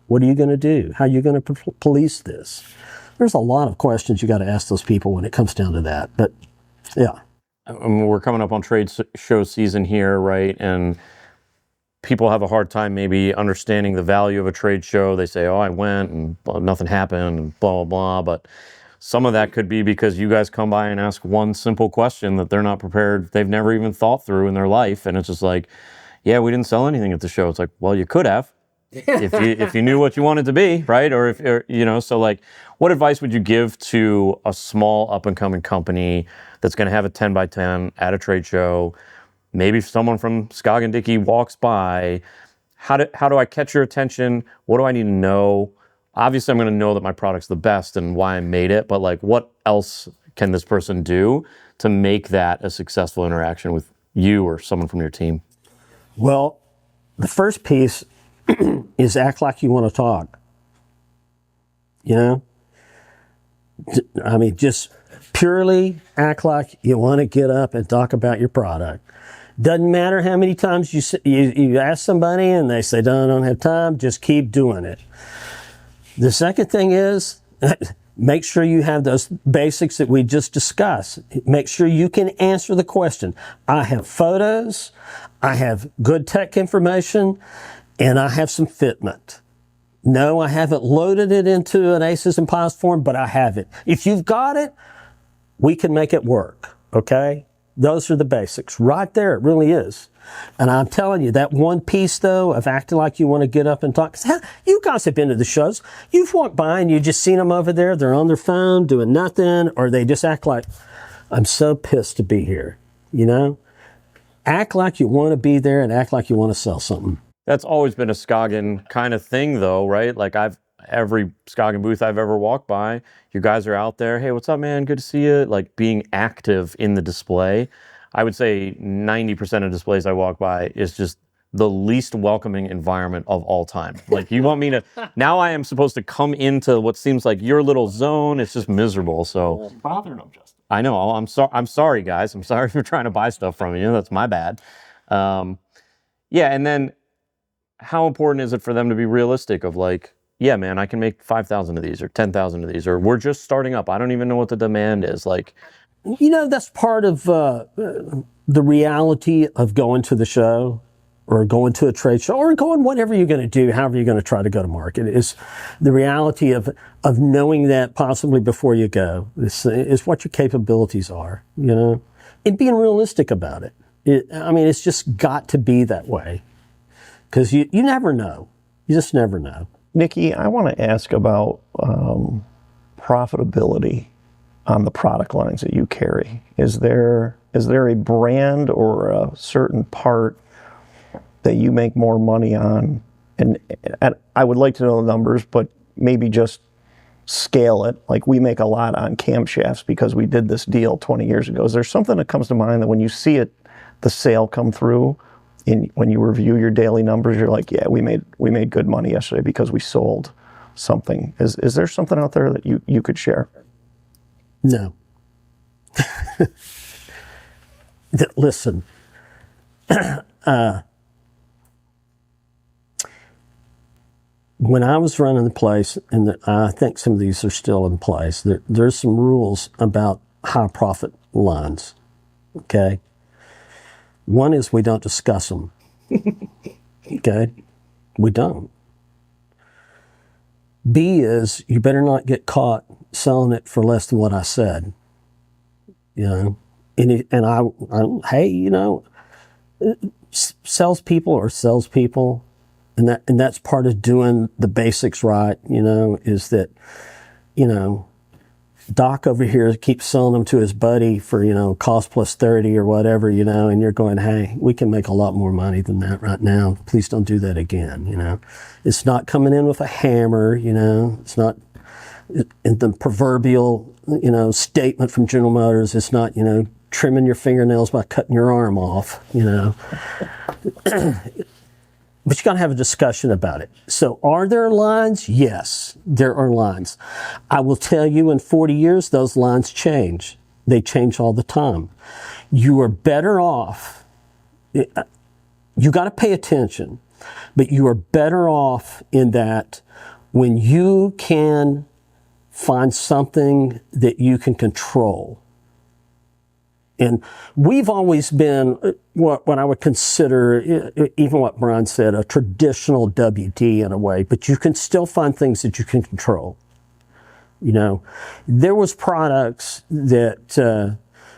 What are you going to do? How are you going to police this? There's a lot of questions you got to ask those people when it comes down to that. But yeah. We're coming up on trade show season here, right? And people have a hard time maybe understanding the value of a trade show. They say, oh, I went and nothing happened and blah, blah, blah. But some of that could be because you guys come by and ask one simple question that they're not prepared. They've never even thought through in their life. And it's just like, yeah, we didn't sell anything at the show. It's like, well, you could have. if you knew what you wanted to be, right? So like, what advice would you give to a small up-and-coming company that's going to have a 10 by 10 at a trade show? Maybe if someone from Scoggin Dickey walks by, how do I catch your attention? What do I need to know? Obviously, I'm going to know that my product's the best and why I made it, but like, what else can this person do to make that a successful interaction with you or someone from your team? Well, the first piece is act like you want to talk. Just purely act like you want to get up and talk about your product. Doesn't matter how many times you ask somebody and they say, no, I don't have time, just keep doing it. The second thing is, make sure you have those basics that we just discussed. Make sure you can answer the question. I have photos, I have good tech information, and I have some fitment. No, I haven't loaded it into an aces and pies form, but I have it. If you've got it, we can make it work, okay? Those are the basics. Right there, it really is. And I'm telling you, that one piece, though, of acting like you want to get up and talk. 'Cause you guys have been to the shows. You've walked by and you've just seen them over there. They're on their phone doing nothing, or they just act like, I'm so pissed to be here, Act like you want to be there and act like you want to sell something. That's always been a Scoggin kind of thing, though, right? Like every Scoggin booth I've ever walked by, you guys are out there. Hey, what's up, man? Good to see you. Like being active in the display. I would say 90% of displays I walk by is just the least welcoming environment of all time. Like you want me to, now I am supposed to come into what seems like your little zone. It's just miserable. So bothering them, Justin. I know. I'm sorry, guys. I'm sorry for trying to buy stuff from you. That's my bad. Yeah, and then how important is it for them to be realistic of like, yeah, man, I can make 5,000 of these or 10,000 of these, or we're just starting up. I don't even know what the demand is. Like, that's part of the reality of going to the show or going to a trade show or going whatever you're going to do, however you're going to try to go to market, is the reality of knowing that possibly before you go is what your capabilities are, and being realistic about it. It's just got to be that way. Because you never know. You just never know. Nicky, I want to ask about profitability on the product lines that you carry. Is there a brand or a certain part that you make more money on? And I would like to know the numbers, but maybe just scale it. Like we make a lot on camshafts because we did this deal 20 years ago. Is there something that comes to mind that when you see it the sale come through, when you review your daily numbers, you're like, yeah, we made good money yesterday because we sold something. Is there something out there that you could share? No. Listen, when I was running the place, and I think some of these are still in place, there's some rules about high profit lines, okay? One is we don't discuss them, okay? We don't. B is you better not get caught selling it for less than what I said, you know? And I hey, you know, salespeople are salespeople, and that's part of doing the basics right, you know, is that, you know, Doc over here keeps selling them to his buddy for, you know, cost plus 30 or whatever, you know, and you're going, hey, we can make a lot more money than that right now. Please don't do that again, you know. It's not coming in with a hammer, you know. It's not in the proverbial, you know, statement from General Motors. It's not, you know, trimming your fingernails by cutting your arm off, you know. But you got to have a discussion about it. So are there lines? Yes, there are lines. I will tell you in 40 years, those lines change. They change all the time. You are better off. You got to pay attention, but you are better off in that when you can find something that you can control. And we've always been what I would consider, even what Brian said, a traditional WD in a way, but you can still find things that you can control. You know, there was products that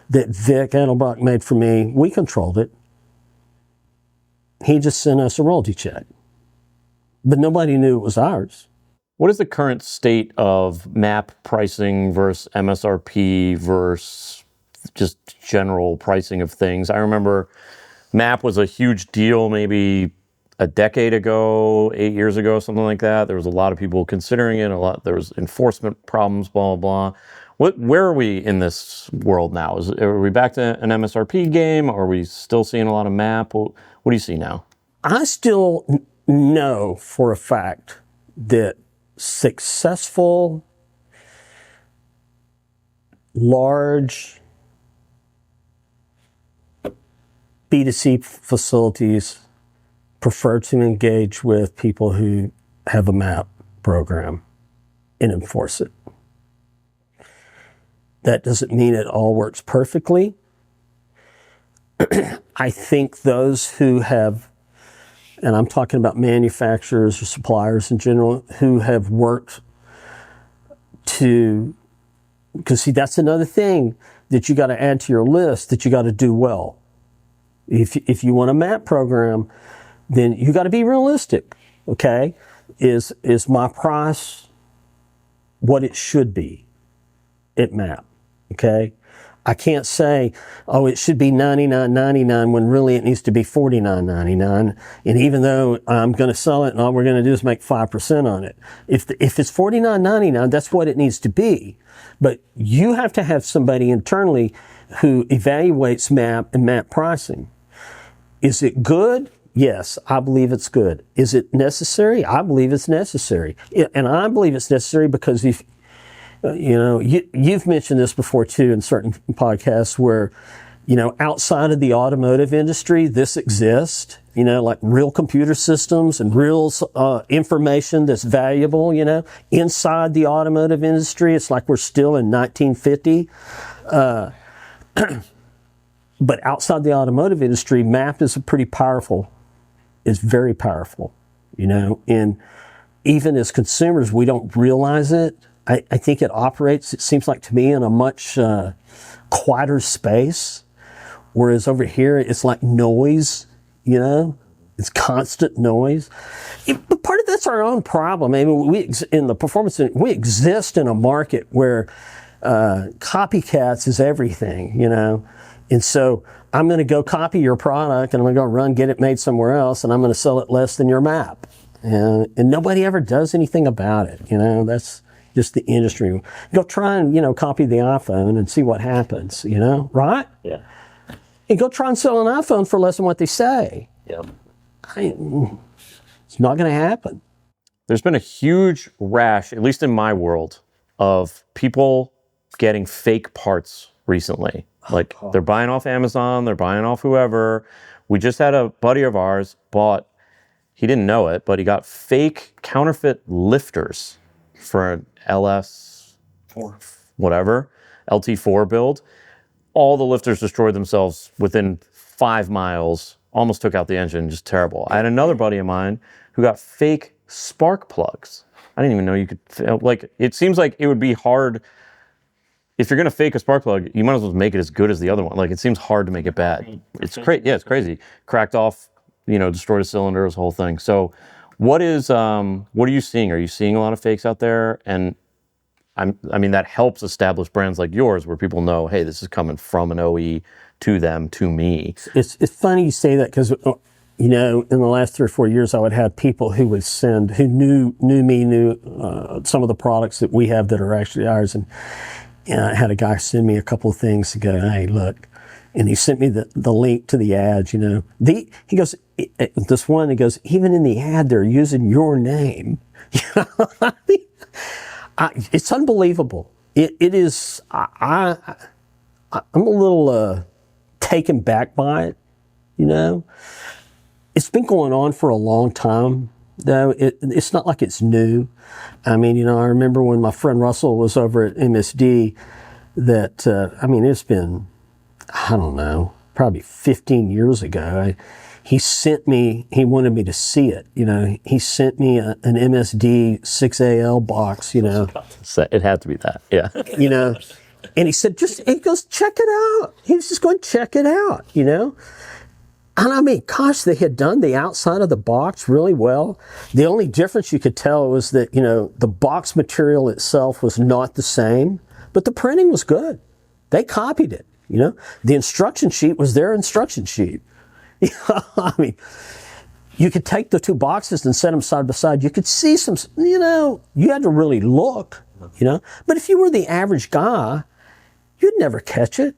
Vic Edelbrock made for me. We controlled it. He just sent us a royalty check, but nobody knew it was ours. What is the current state of MAP pricing versus MSRP versus just general pricing of things? I remember MAP was a huge deal maybe a decade ago, 8 years ago, something like that. There was a lot of people considering it. There was enforcement problems, blah, blah, blah. Where are we in this world now? Are we back to an MSRP game? Are we still seeing a lot of MAP? What do you see now? I still know for a fact that successful, large B2C facilities prefer to engage with people who have a MAP program and enforce it. That doesn't mean it all works perfectly. I think those who have, and I'm talking about manufacturers or suppliers in general, who have worked to, because see, that's another thing that you got to add to your list that you got to do well. If you want a MAP program, then you got to be realistic, okay? Is my price what it should be at MAP, okay? I can't say, oh, it should be $99.99 when really it needs to be $49.99. And even though I'm going to sell it and all we're going to do is make 5% on it. If it's $49.99, that's what it needs to be. But you have to have somebody internally who evaluates MAP and MAP pricing. Is it good? Yes, I believe it's good. Is it necessary? I believe it's necessary. And I believe it's necessary because if, you know, you've mentioned this before too in certain podcasts where, you know, outside of the automotive industry, this exists, you know, like real computer systems and real information that's valuable, you know. Inside the automotive industry, it's like we're still in 1950. But outside the automotive industry, MAP is very powerful, you know, and even as consumers, we don't realize it. I think it operates, it seems like to me, in a much quieter space, whereas over here, it's like noise, you know, it's constant noise. But part of that's our own problem. I mean, in the performance, we exist in a market where copycats is everything, you know. And so I'm going to go copy your product and I'm going to go get it made somewhere else and I'm going to sell it less than your MAP. And nobody ever does anything about it. You know, that's just the industry. Go try and, you know, copy the iPhone and see what happens, you know, right? Yeah. and go try and sell an iPhone for less than what they say. Yep. It's not going to happen. There's been a huge rash, at least in my world, of people getting fake parts recently. Like they're buying off Amazon, they're buying off whoever. We just had a buddy of ours bought, he didn't know it, but he got fake counterfeit lifters for an whatever, LT4 build. All the lifters destroyed themselves within 5 miles, almost took out the engine, just terrible. I had another buddy of mine who got fake spark plugs. I didn't even know you could, like, it seems like it would be hard. If you're going to fake a spark plug, you might as well make it as good as the other one. Like, it seems hard to make it bad. It's crazy. Yeah, it's crazy. Cracked off, destroyed a cylinder, this whole thing. So what are you seeing? Are you seeing a lot of fakes out there? And I mean, that helps establish brands like yours where people know, hey, this is coming from an OE to them, to me. It's funny you say that because, in the last 3 or 4 years, I would have people who would send, who knew some of the products that we have that are actually ours. And I had a guy send me a couple of things to go, hey, look. And he sent me the link to the ads, he goes, this one, he goes, even in the ad, they're using your name. It's unbelievable. It is, I'm a little taken back by it, It's been going on for a long time, though. It's not like it's new. I mean, I remember when my friend Russell was over at MSD that, it's been, I don't know, probably 15 years ago. He wanted me to see it, he sent me an MSD 6AL box, It had to be that, yeah. And he said, he goes, check it out. He was just going, check it out, And I mean, gosh, they had done the outside of the box really well. The only difference you could tell was that, the box material itself was not the same, but the printing was good. They copied it, The instruction sheet was their instruction sheet. I mean, you could take the two boxes and set them side by side. You could see some, you had to really look, But if you were the average guy, you'd never catch it,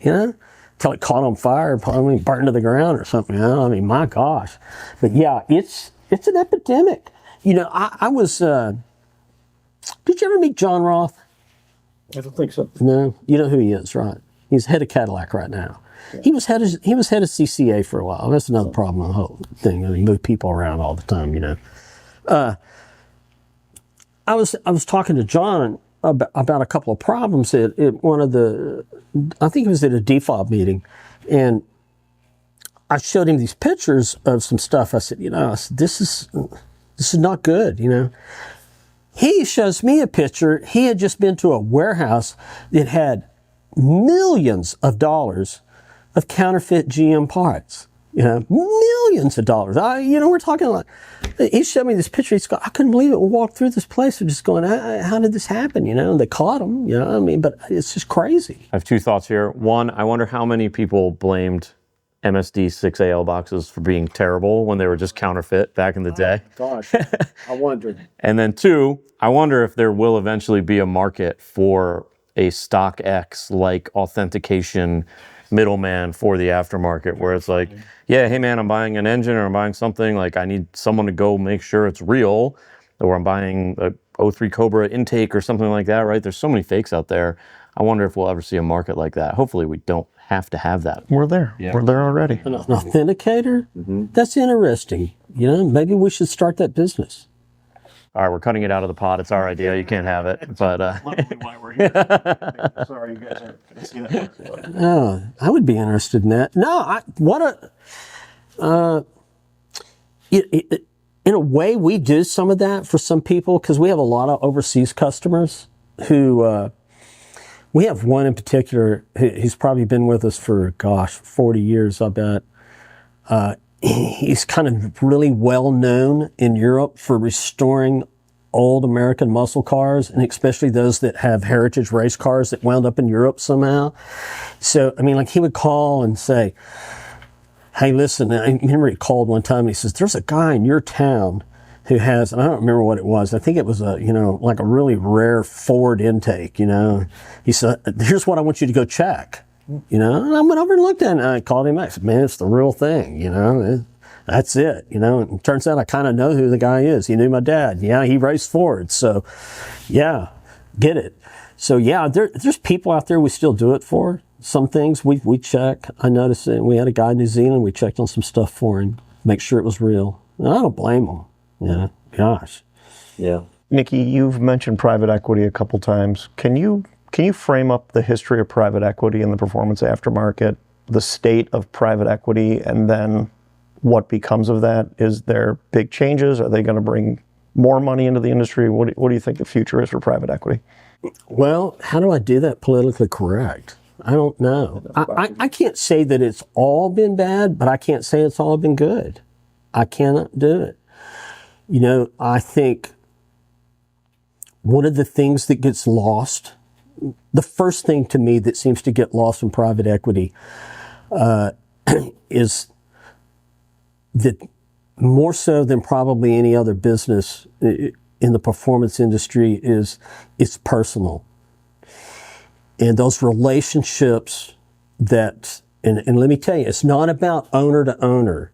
Until it caught on fire, probably burned to the ground or something. I mean, my gosh. But yeah, it's an epidemic. I was, did you ever meet John Roth? I don't think so. No? You know who he is, right? He's head of Cadillac right now. Yeah. He was head of CCA for a while. That's another problem with the whole thing. He moved people around all the time, I was talking to John about a couple of problems at one of the, I think it was at a DFOB meeting, and I showed him these pictures of some stuff. I said, this is not good, He shows me a picture. He had just been to a warehouse that had millions of dollars of counterfeit GM parts. Millions of dollars. We're talking like, he showed me this picture. He's going, I couldn't believe it. We walked through this place. We're just going, how did this happen? They caught him, but it's just crazy. I have 2 thoughts here. One, I wonder how many people blamed MSD 6AL boxes for being terrible when they were just counterfeit back in the day. Gosh, I wondered. And then 2, I wonder if there will eventually be a market for a stock X like authentication middleman for the aftermarket, where it's like, yeah, hey man, I'm buying an engine or I'm buying something, like I need someone to go make sure it's real, or I'm buying a 03 Cobra intake or something like that, right? There's so many fakes out there. I wonder if we'll ever see a market like that. Hopefully we don't have to have that. We're there. Yeah. We're there already. An authenticator? Mm-hmm. That's interesting. Maybe we should start that business. All right, we're cutting it out of the pot. It's our idea. You can't have it. But why we're here. Sorry, you guys aren't going to see that. Oh, I would be interested in that. No, in a way, we do some of that for some people because we have a lot of overseas customers who. We have one in particular. He's probably been with us for 40 years, I bet. He's kind of really well known in Europe for restoring old American muscle cars, and especially those that have heritage race cars that wound up in Europe somehow. So, he would call and say, hey, listen, I remember he called one time and he says, there's a guy in your town who has, and I don't remember what it was. I think it was like a really rare Ford intake, He said, here's what I want you to go check. you know. And I went over and looked at it, and I called him back. I said, man, it's the real thing, you know. That's it, you know. And it turns out I kind of know who the guy is. He knew my dad. Yeah, he raced Ford. So, yeah, get it. So, yeah, there's people out there we still do it for. Some things we check. I noticed that we had a guy in New Zealand. We checked on some stuff for him, make sure it was real. And I don't blame him. Yeah, gosh. Yeah. Nicky, you've mentioned private equity a couple times. Can you frame up the history of private equity in the performance aftermarket, the state of private equity, and then what becomes of that? Is there big changes? Are they going to bring more money into the industry? What do you think the future is for private equity? Well, how do I do that politically correct? I don't know. I can't say that it's all been bad, but I can't say it's all been good. I cannot do it. You know, I think one of the things that gets lost, the first thing to me that seems to get lost in private equity is that more so than probably any other business in the performance industry is it's personal. And those relationships that, and let me tell you, it's not about owner to owner.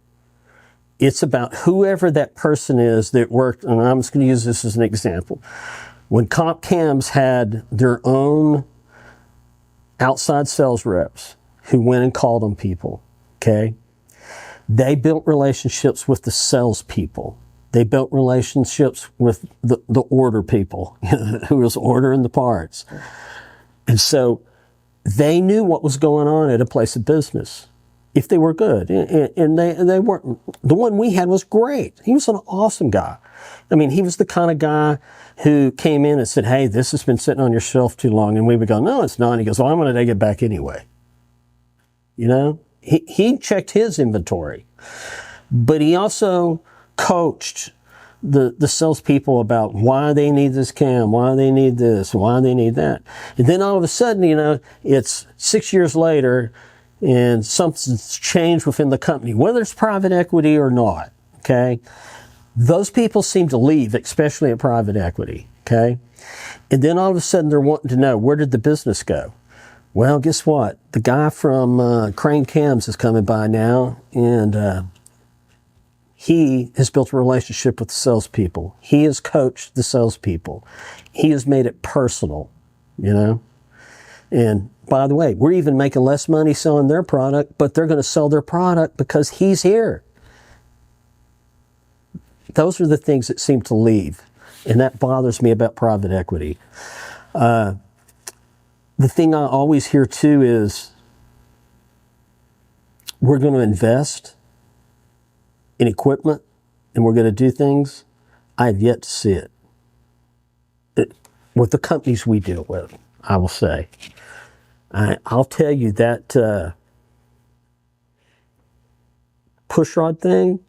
It's about whoever that person is that worked, and I'm just going to use this as an example. When Comp Cams had their own outside sales reps who went and called on people, okay? They built relationships with the salespeople. They built relationships with the order people who was ordering the parts. And so they knew what was going on at a place of business if they were good. And they weren't. The one we had was great. He was an awesome guy. I mean, he was the kind of guy who came in and said, hey, this has been sitting on your shelf too long. And we would go, no, it's not. And he goes, well, I'm going to take it back anyway. You know, he checked his inventory, but he also coached the salespeople about why they need this cam, why they need this, why they need that. And then all of a sudden, you know, it's 6 years later and something's changed within the company, whether it's private equity or not, okay? Those people seem to leave, especially at private equity, okay? And then all of a sudden they're wanting to know, where did the business go? Well, guess what? The guy from Crane Cams is coming by now, and he has built a relationship with the salespeople. He has coached the salespeople. He has made it personal, you know? And by the way, we're even making less money selling their product, but they're going to sell their product because he's here. Those are the things that seem to leave, and that bothers me about private equity. The thing I always hear too is we're going to invest in equipment and we're going to do things. I have yet to see it with the companies we deal with, I will say. I'll tell you that push rod thing,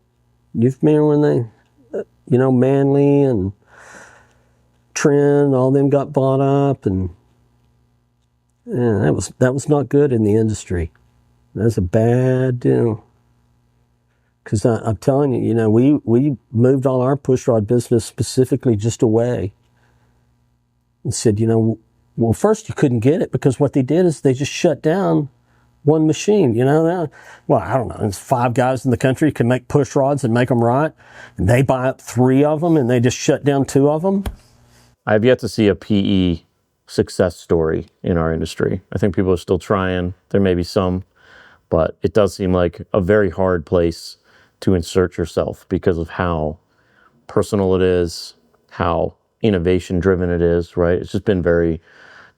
you remember when they, you know, Manley and Trend, all them got bought up, and yeah, that was not good in the industry. That's a bad deal. Because I'm telling you, you know, we moved all our push rod business specifically just away and said, you know, well, first you couldn't get it because what they did is they just shut down one machine, you know. Well, I don't know, there's 5 guys in the country can make push rods and make them right, and they buy up 3 of them and they just shut down 2 of them. I've yet to see a PE success story in our industry. I think people are still trying. There may be some, but it does seem like a very hard place to insert yourself because of how personal it is, how innovation driven it is, right? It's just been very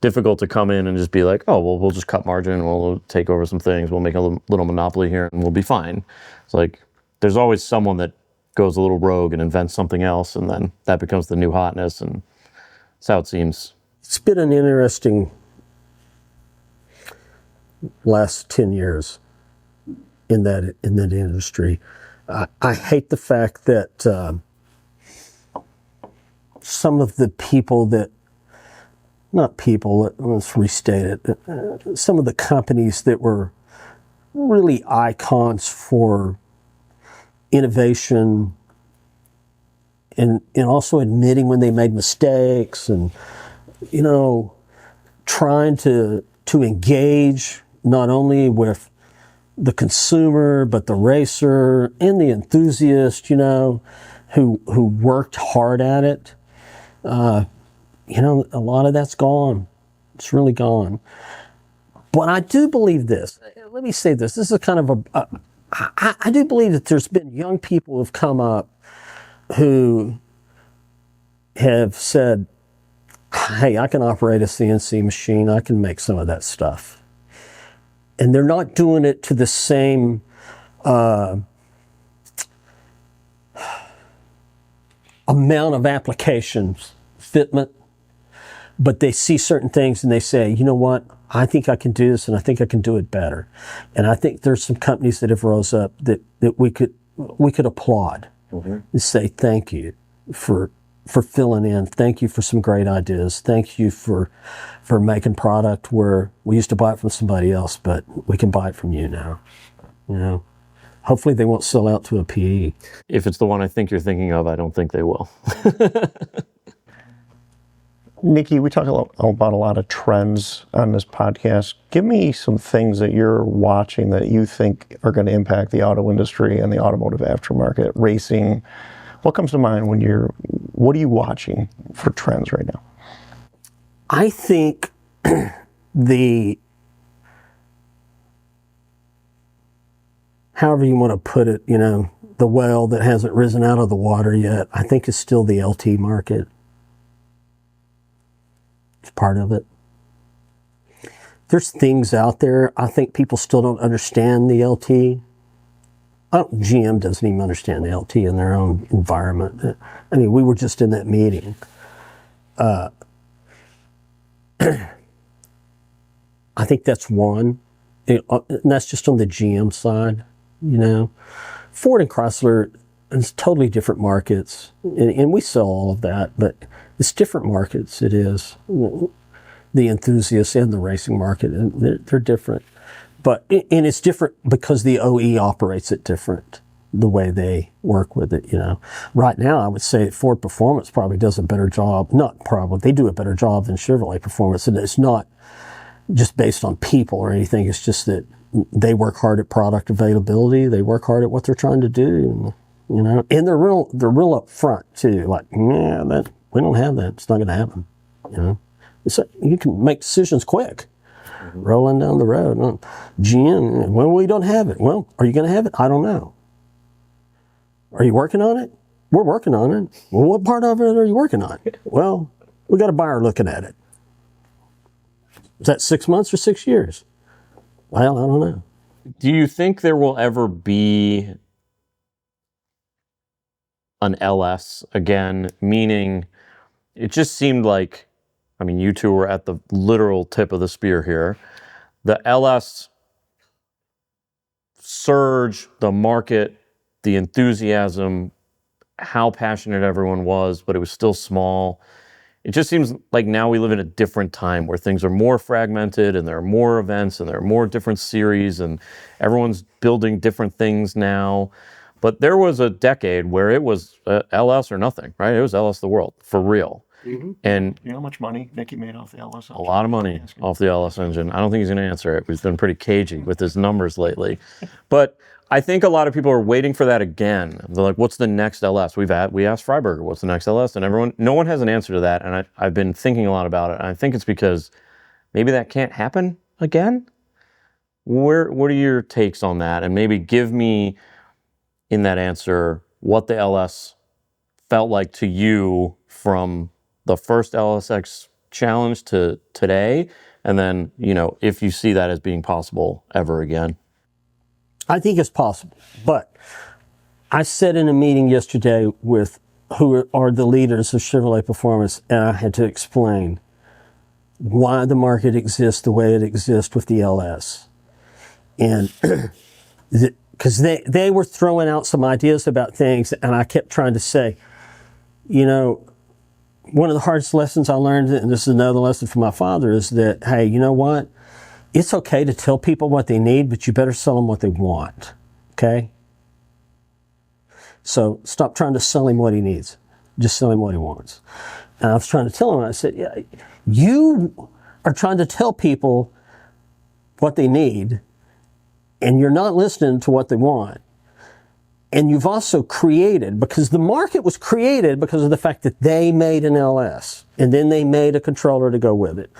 difficult to come in and just be like, oh, well, we'll just cut margin and we'll take over some things. We'll make a little monopoly here and we'll be fine. It's like, there's always someone that goes a little rogue and invents something else, and then that becomes the new hotness, and that's how it seems. It's been an interesting last 10 years in that industry. I hate the fact that some of the people that, not people, let's restate it, some of the companies that were really icons for innovation and also admitting when they made mistakes and, you know, trying to engage not only with the consumer, but the racer and the enthusiast, who worked hard at it. A lot of that's gone. It's really gone. But I do believe this. Let me say this. This is kind of I do believe that there's been young people who have come up who have said, hey, I can operate a CNC machine. I can make some of that stuff. And they're not doing it to the same amount of applications, fitment, but they see certain things and they say, you know what, I think I can do this and I think I can do it better. And I think there's some companies that have rose up that we could applaud and say thank you for filling in. Thank you for some great ideas. Thank you for making product where we used to buy it from somebody else, but we can buy it from you now. Hopefully they won't sell out to a PE. If it's the one I think you're thinking of, I don't think they will. Nicky, we talk about a lot of trends on this podcast. Give me some things that you're watching that you think are going to impact the auto industry and the automotive aftermarket, racing. What comes to mind what are you watching for trends right now? I think however you want to put it, the well that hasn't risen out of the water yet, I think is still the LT market. It's part of it. There's things out there, I think people still don't understand the LT. GM doesn't even understand the LT in their own environment. I mean, we were just in that meeting. I think that's one. And that's just on the GM side, Ford and Chrysler, it's totally different markets. And we sell all of that, but it's different markets. It is. The enthusiasts and the racing market, and they're different. And it's different because the OE operates it different, the way they work with it, Right now, I would say Ford Performance probably does a better job. Not probably, they do a better job than Chevrolet Performance. And it's not just based on people or anything. It's just that they work hard at product availability. They work hard at what they're trying to do, and they're real upfront too. Like, we don't have that. It's not going to happen, It's like, you can make decisions quick. Rolling down the road. GM, well, we don't have it. Well, are you going to have it? I don't know. Are you working on it? We're working on it. Well, what part of it are you working on? Well, we got a buyer looking at it. Is that 6 months or 6 years? Well, I don't know. Do you think there will ever be an LS again? Meaning, it just seemed like, you two were at the literal tip of the spear here. The LS surge, the market, the enthusiasm, how passionate everyone was, but it was still small. It just seems like now we live in a different time where things are more fragmented and there are more events and there are more different series and everyone's building different things now. But there was a decade where it was LS or nothing, right? It was LS the world, for real. Mm-hmm. And you know how much money Nicky made off the LS engine? A lot of money off the LS engine. I don't think he's going to answer it. He's been pretty cagey with his numbers lately. But I think a lot of people are waiting for that again. They're like, what's the next LS? We asked Freiberger, what's the next LS? And no one has an answer to that. And I've been thinking a lot about it. And I think it's because maybe that can't happen again. What are your takes on that? And maybe give me, in that answer, what the LS felt like to you from the first LSX challenge to today, and then, if you see that as being possible ever again. I think it's possible, but I said in a meeting yesterday with who are the leaders of Chevrolet Performance, and I had to explain why the market exists the way it exists with the LS. And because they were throwing out some ideas about things, and I kept trying to say, one of the hardest lessons I learned, and this is another lesson from my father, is that, hey, you know what? It's okay to tell people what they need, but you better sell them what they want, okay? So stop trying to sell him what he needs. Just sell him what he wants. And I was trying to tell him, I said, yeah, you are trying to tell people what they need, and you're not listening to what they want. And you've also created, because the market was created because of the fact that they made an LS, and then they made a controller to go with it.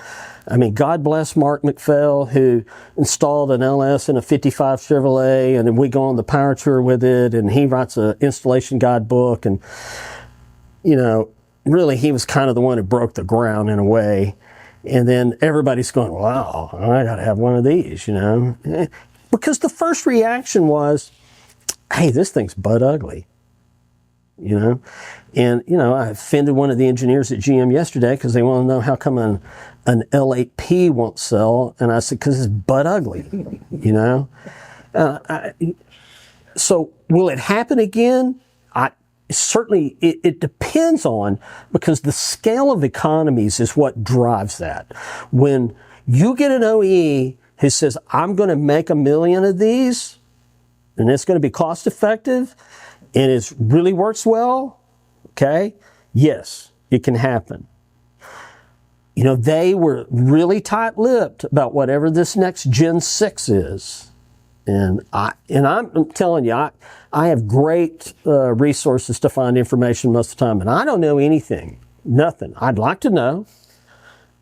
I mean, God bless Mark McPhail, who installed an LS in a 55 Chevrolet, and then we go on the power tour with it, and he writes an installation guidebook, and, you know, really he was kind of the one who broke the ground in a way. And then everybody's going, wow, I got to have one of these, you know. Because the first reaction was, hey, this thing's butt ugly, you know. And, you know, I offended one of the engineers at GM yesterday because they want to know how come an L8P won't sell. And I said, because it's butt ugly, you know. So will it happen again? Certainly, it depends on, because the scale of economies is what drives that. When you get an OE who says, I'm going to make 1 million of these, and it's going to be cost effective, and it really works well, okay, yes, it can happen. You know, they were really tight-lipped about whatever this next Gen 6 is. And I'm telling you, I have great resources to find information most of the time, and I don't know anything, nothing. I'd like to know.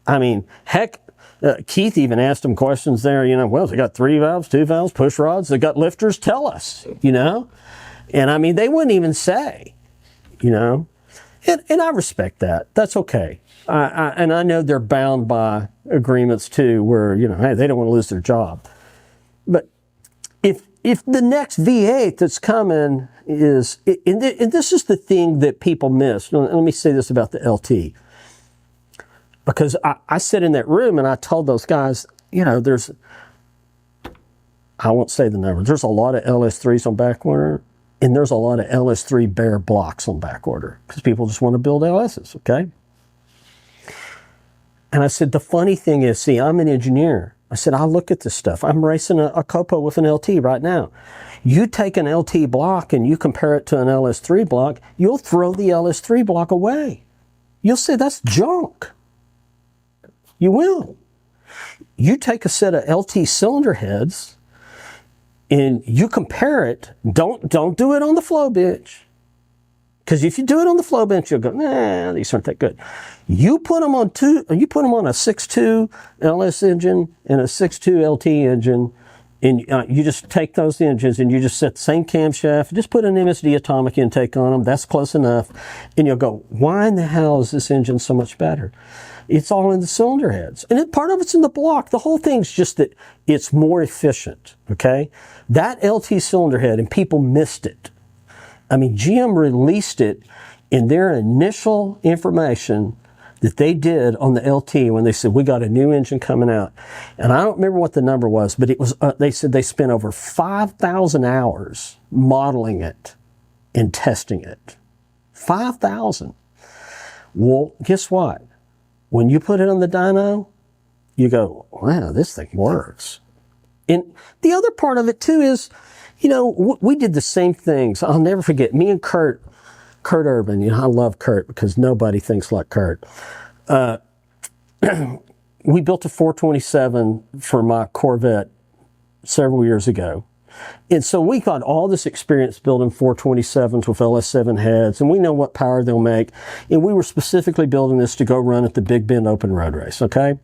I mean, heck, Keith even asked him questions there, you know, well, they got 3 valves, 2 valves, push rods, they got lifters, tell us, you know. And I mean, they wouldn't even say, you know. And I respect that. That's okay. And I know they're bound by agreements too, where, you know, hey, they don't want to lose their job. But if the next V8 that's coming is, and this is the thing that people miss. Let me say this about the LT. Because I sat in that room and I told those guys, you know, I won't say the number, there's a lot of LS3s on back order, and there's a lot of LS3 bare blocks on back order, because people just want to build LSs, okay? And I said, the funny thing is, see, I'm an engineer. I said, I look at this stuff. I'm racing a Copo with an LT right now. You take an LT block and you compare it to an LS3 block, you'll throw the LS3 block away. You'll say that's junk. You will. You take a set of LT cylinder heads and you compare it. Don't do it on the flow bench. Because if you do it on the flow bench, you'll go, nah, these aren't that good. You put them on a 6.2 LS engine and a 6.2 LT engine, and you just take those engines and you just set the same camshaft, just put an MSD atomic intake on them, that's close enough, and you'll go, why in the hell is this engine so much better? It's all in the cylinder heads. And part of it's in the block. The whole thing's just that it's more efficient, okay? That LT cylinder head, and people missed it. I mean, GM released it in their initial information that they did on the LT when they said, we got a new engine coming out. And I don't remember what the number was, but it was, they said they spent over 5,000 hours modeling it and testing it. 5,000. Well, guess what? When you put it on the dyno, you go, wow, this thing works. And the other part of it too is, you know, we did the same things. I'll never forget, me and Kurt Urban, you know, I love Kurt because nobody thinks like Kurt. We built a 427 for my Corvette several years ago. And so we got all this experience building 427s with LS7 heads, and we know what power they'll make. And we were specifically building this to go run at the Big Bend Open Road Race, okay?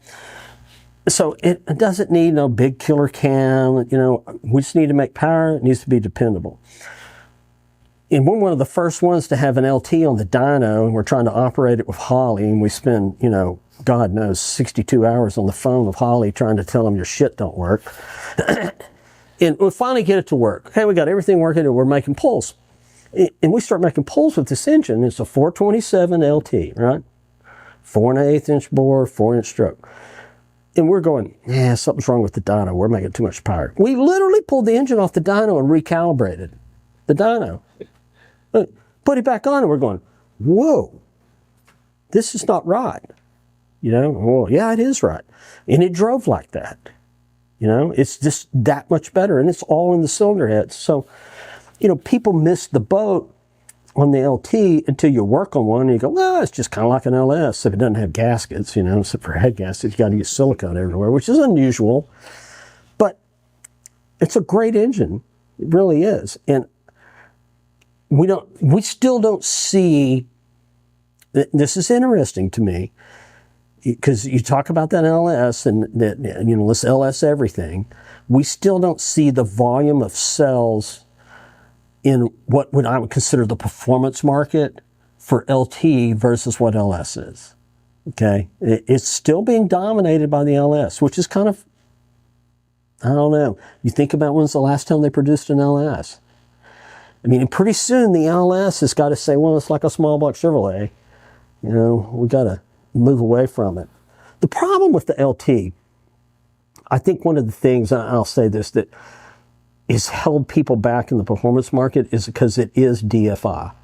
So it doesn't need no big killer cam, you know, we just need to make power, it needs to be dependable. And we're one of the first ones to have an LT on the dyno, and we're trying to operate it with Holly, and we spend, you know, God knows, 62 hours on the phone with Holly trying to tell them your shit don't work. And we finally get it to work. Okay, we got everything working, and we're making pulls. And we start making pulls with this engine. It's a 427 LT, right? 4 1/8 inch bore, 4-inch stroke. And we're going, yeah, something's wrong with the dyno. We're making too much power. We literally pulled the engine off the dyno and recalibrated the dyno. Put it back on, and we're going, whoa, this is not right. You know, well, yeah, it is right. And it drove like that. You know, it's just that much better, and it's all in the cylinder heads. So, you know, people miss the boat on the LT until you work on one and you go, well, it's just kind of like an LS if it doesn't have gaskets, you know, except for head gaskets. You got to use silicone everywhere, which is unusual. It's a great engine. It really is. And we still don't see, this is interesting to me, because you talk about that LS and that, let's LS everything. We still don't see the volume of sales in what I would consider the performance market for LT versus what LS is. Okay, it's still being dominated by the LS, which is kind of, I don't know. You think about when's the last time they produced an LS? I mean, pretty soon the LS has got to say, well, it's like a small block Chevrolet. We got to move away from it. The problem with the LT, I think one of the things, I'll say this, that has held people back in the performance market is because it is DFI.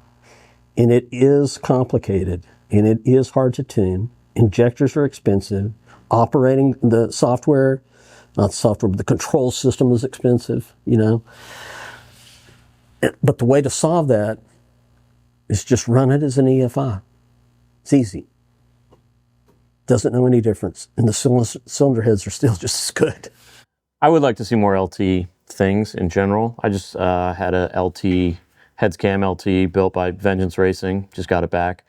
And it is complicated. And it is hard to tune. Injectors are expensive. Operating the software, not software, but the control system is expensive, But the way to solve that is just run it as an EFI. It's easy. Doesn't know any difference. And the cylinder heads are still just as good. I would like to see more LT things in general. I just had a LT, heads cam LT built by Vengeance Racing, just got it back.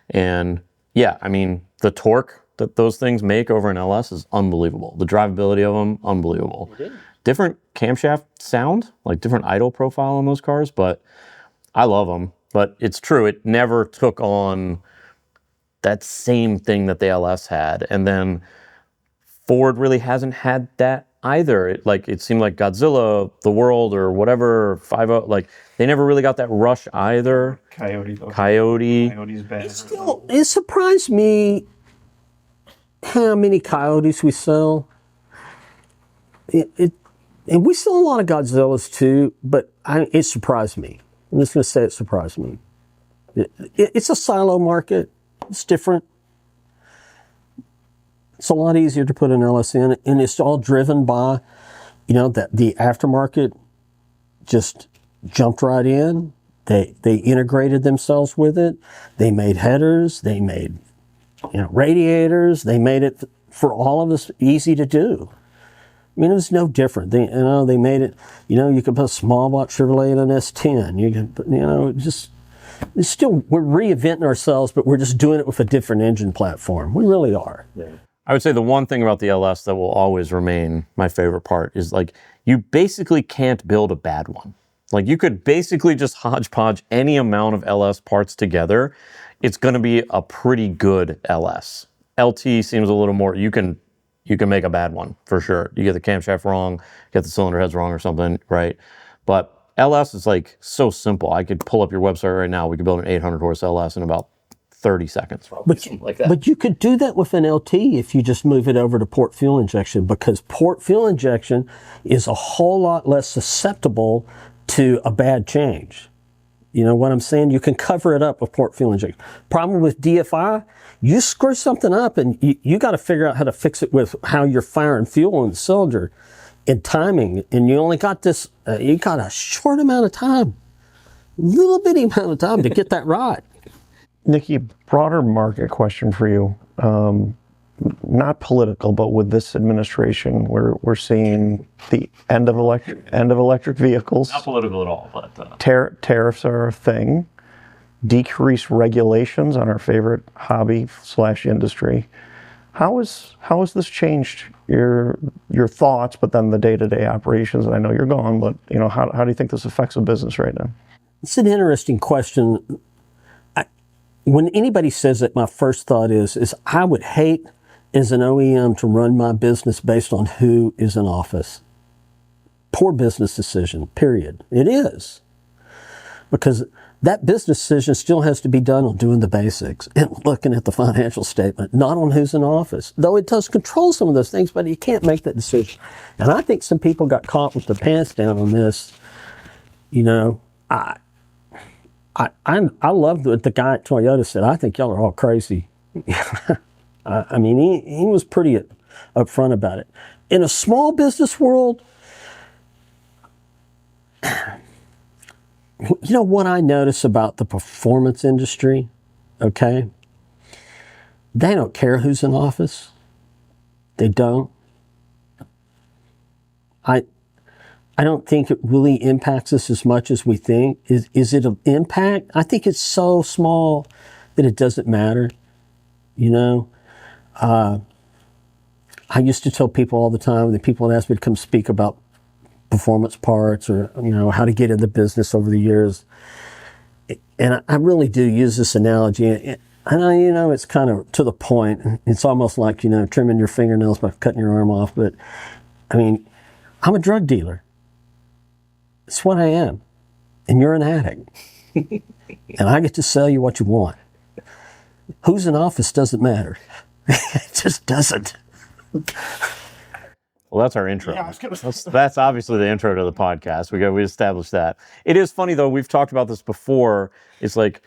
And yeah, I mean, the torque that those things make over an LS is unbelievable. The drivability of them, unbelievable. Different camshaft sound, like different idle profile on those cars, but I love them. But it's true, it never took on that same thing that the LS had. And then Ford really hasn't had that either. It seemed like Godzilla, The World, or whatever, 5.0, like they never really got that rush either. Coyote's bad. It surprised me how many Coyotes we sell. And we sell a lot of Godzillas too, but it surprised me. I'm just going to say it surprised me. It's a silo market. It's different. It's a lot easier to put an LS in, and it's all driven by, that the aftermarket just jumped right in. They integrated themselves with it. They made headers. They made, radiators. They made it for all of us easy to do. I mean, it was no different. They made it, you could put a small block Chevrolet in an S10. You can, it's still, we're reinventing ourselves, but we're just doing it with a different engine platform. We really are. Yeah. I would say the one thing about the LS that will always remain my favorite part is you basically can't build a bad one. You could basically just hodgepodge any amount of LS parts together. It's going to be a pretty good LS. LT seems a little more, you can make a bad one for sure. You get the camshaft wrong, get the cylinder heads wrong or something, right? But LS is so simple. I could pull up your website right now. We could build an 800 horse LS in about 30 seconds, probably, something like that. But you could do that with an LT if you just move it over to port fuel injection, because port fuel injection is a whole lot less susceptible to a bad change. You know what I'm saying? You can cover it up with port fuel injection. Problem with DFI, you screw something up and you got to figure out how to fix it with how you're firing fuel in the cylinder and timing. And you only got this, you got a short amount of time, little bitty amount of time to get that right. Nicky, broader market question for you. Not political, but with this administration, we're seeing the end of electric vehicles. Not political at all, but tariffs are a thing. Decreased regulations on our favorite hobby / industry. How has this changed your thoughts, but then the day-to-day operations? And I know you're gone, but how do you think this affects the business right now? It's an interesting question. When anybody says it, my first thought is I would hate as an OEM to run my business based on who is in office. Poor business decision, period. It is. Because that business decision still has to be done on doing the basics and looking at the financial statement, not on who's in office. Though it does control some of those things, but you can't make that decision. And I think some people got caught with their pants down on this. I love what the guy at Toyota said. I think y'all are all crazy. I mean, he was pretty upfront about it. In a small business world, what I notice about the performance industry, okay? They don't care who's in office. They don't. I don't think it really impacts us as much as we think. Is it an impact? I think it's so small that it doesn't matter. You know, I used to tell people all the time that people would ask me to come speak about performance parts or, you know, how to get in the business over the years. And I really do use this analogy. And I, you know, it's kind of to the point. It's almost like, you know, trimming your fingernails by cutting your arm off. But I mean, I'm a drug dealer. It's what I am. And you're an addict. And I get to sell you what you want. Who's in office doesn't matter. It just doesn't. Well, that's our intro. Yeah, that's obviously the intro to the podcast. We established that. It is funny though. We've talked about this before. It's like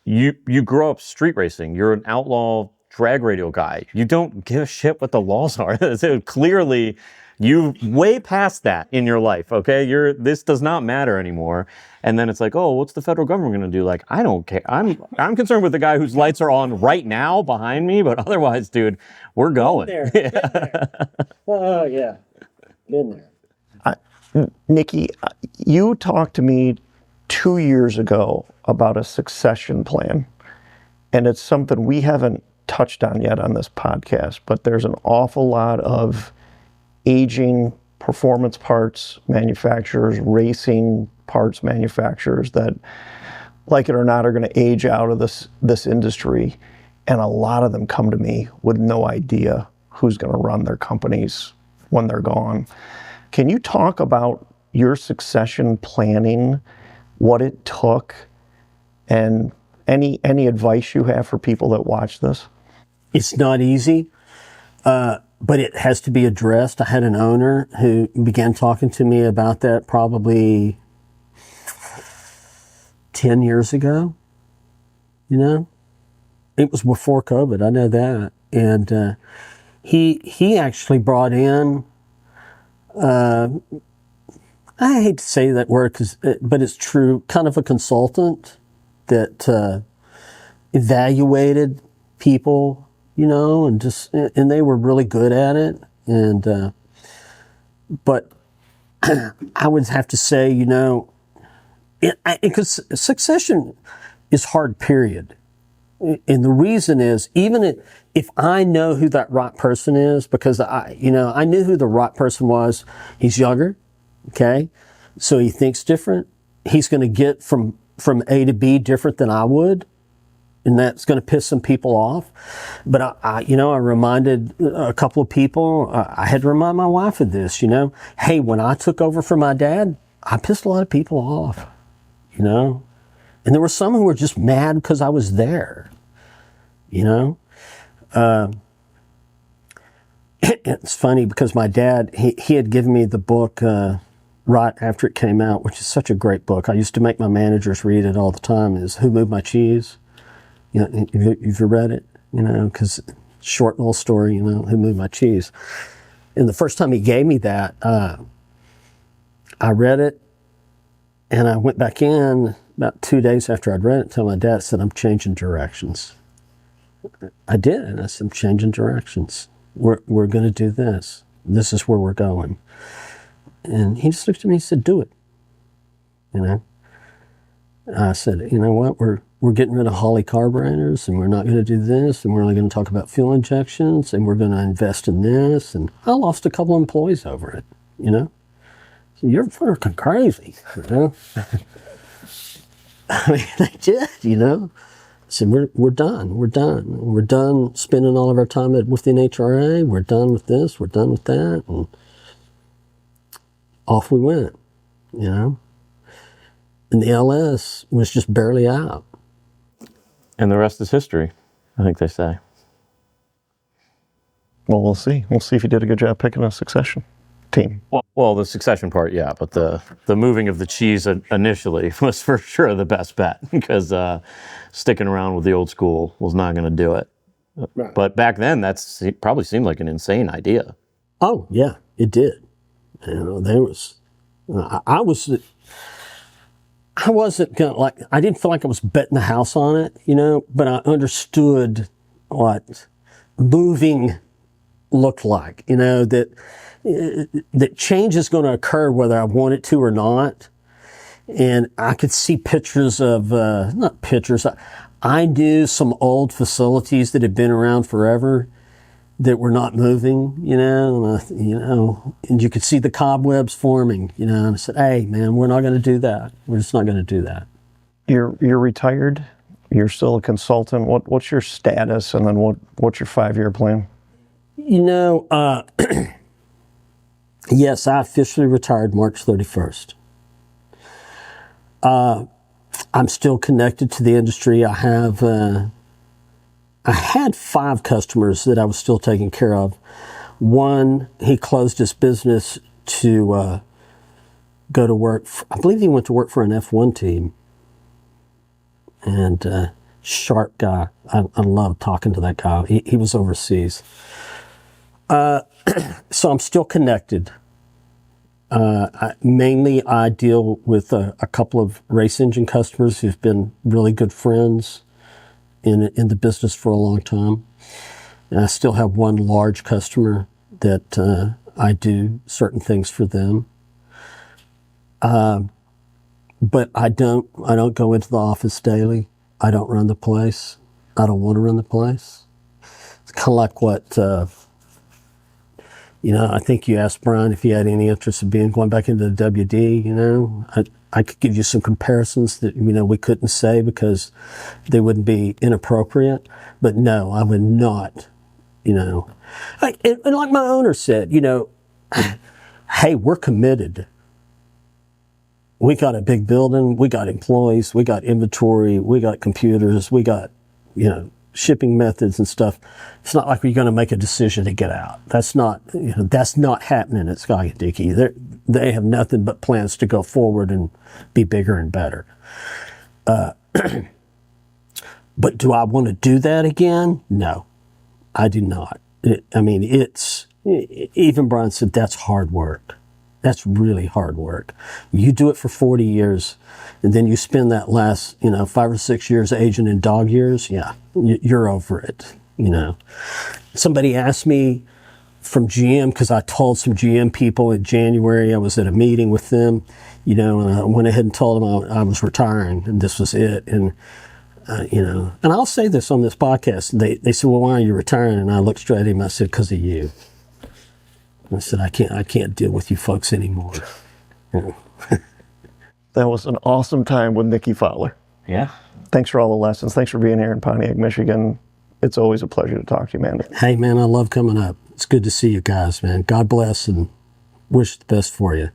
you grow up street racing. You're an outlaw drag radio guy. You don't give a shit what the laws are. So clearly, you way past that in your life. Okay, this does not matter anymore. And then it's like, oh, what's the federal government going to do? Like, I don't care. I'm concerned with the guy whose lights are on right now behind me, but otherwise, dude, we're going. Been there. Oh yeah, been there. Nicky, you talked to me 2 years ago about a succession plan, and it's something we haven't touched on yet on this podcast, but there's an awful lot of aging performance parts manufacturers, racing parts manufacturers that, like it or not, are going to age out of this industry. And a lot of them come to me with no idea who's going to run their companies when they're gone. Can you talk about your succession planning, what it took, and any advice you have for people that watch this? It's not easy, but it has to be addressed. I had an owner who began talking to me about that probably 10 years ago. You know, it was before COVID. I know that. And he actually brought in, I hate to say that word, but it's true, kind of a consultant that evaluated people, you know, and they were really good at it. And but I would have to say, you know, because succession is hard, period. And the reason is, even if I know who that right person is, because I knew who the right person was. He's younger, okay? So he thinks different. He's going to get from A to B different than I would. And that's going to piss some people off. But I reminded a couple of people, I had to remind my wife of this, you know. Hey, when I took over for my dad, I pissed a lot of people off, you know. And there were some who were just mad because I was there, you know. It's funny because my dad, he had given me the book right after it came out, which is such a great book. I used to make my managers read it all the time, is Who Moved My Cheese? You know, if you read it, you know, because short little story, you know, Who Moved My Cheese? And the first time he gave me that, I read it, and I went back in about 2 days after I'd read it, to my dad, said, I'm changing directions. I did, and I said, I'm changing directions. We're going to do this. This is where we're going. And he just looked at me and said, do it. You know? I said, you know what, we're getting rid of Holley carburetors, and we're not going to do this, and we're only going to talk about fuel injections, and we're going to invest in this. And I lost a couple of employees over it, you know? So you're fucking crazy, you know? I mean, they did, you know? I said, we're done. We're done spending all of our time within HRA. We're done with this. We're done with that. And off we went, you know? And the LS was just barely out. And the rest is history, I think they say. Well, we'll see. We'll see if you did a good job picking a succession team. Well, the succession part, yeah, but the moving of the cheese initially was for sure the best bet, because sticking around with the old school was not going to do it. Right. But back then, it probably seemed like an insane idea. Oh, yeah, it did. You know, I wasn't gonna, I didn't feel like I was betting the house on it, you know, but I understood what moving looked like, that change is going to occur whether I want it to or not. And I could see pictures of, not pictures, I knew some old facilities that had been around forever that were not moving, and you could see the cobwebs forming, and I said, hey, man, we're not going to do that. We're just not going to do that. You're retired. You're still a consultant. What's your status, and then what's your 5-year plan? Yes, I officially retired March 31st. I'm still connected to the industry. I had 5 customers that I was still taking care of. One, he closed his business to go to work. I believe he went to work for an F1 team. And sharp guy. I love talking to that guy. He was overseas. So I'm still connected. Mainly I deal with a couple of race engine customers who've been really good friends in the business for a long time. And I still have one large customer that I do certain things for them. But I don't go into the office daily. I don't run the place. I don't want to run the place. It's kind of like what, I think you asked Brian if he had any interest in going back into the WD, I could give you some comparisons that, we couldn't say because they wouldn't be inappropriate. But no, I would not, and like my owner said, hey, we're committed. We got a big building, we got employees, we got inventory, we got computers, we got, shipping methods and stuff. It's not like we're going to make a decision to get out. That's not, that's not happening at Scoggin Dickey. They have nothing but plans to go forward and be bigger and better. But do I want to do that again? No, I do not. Even Brian said that's hard work. That's really hard work. You do it for 40 years, and then you spend that last, 5 or 6 years aging in dog years. Yeah, you're over it, Somebody asked me from GM, because I told some GM people in January, I was at a meeting with them, and I went ahead and told them I was retiring, and this was it. And, and I'll say this on this podcast. They said, well, why are you retiring? And I looked straight at him, I said, because of you. I said, I can't deal with you folks anymore. That was an awesome time with Nicky Fowler. Yeah. Thanks for all the lessons. Thanks for being here in Pontiac, Michigan. It's always a pleasure to talk to you, man. Hey, man, I love coming up. It's good to see you guys, man. God bless and wish the best for you.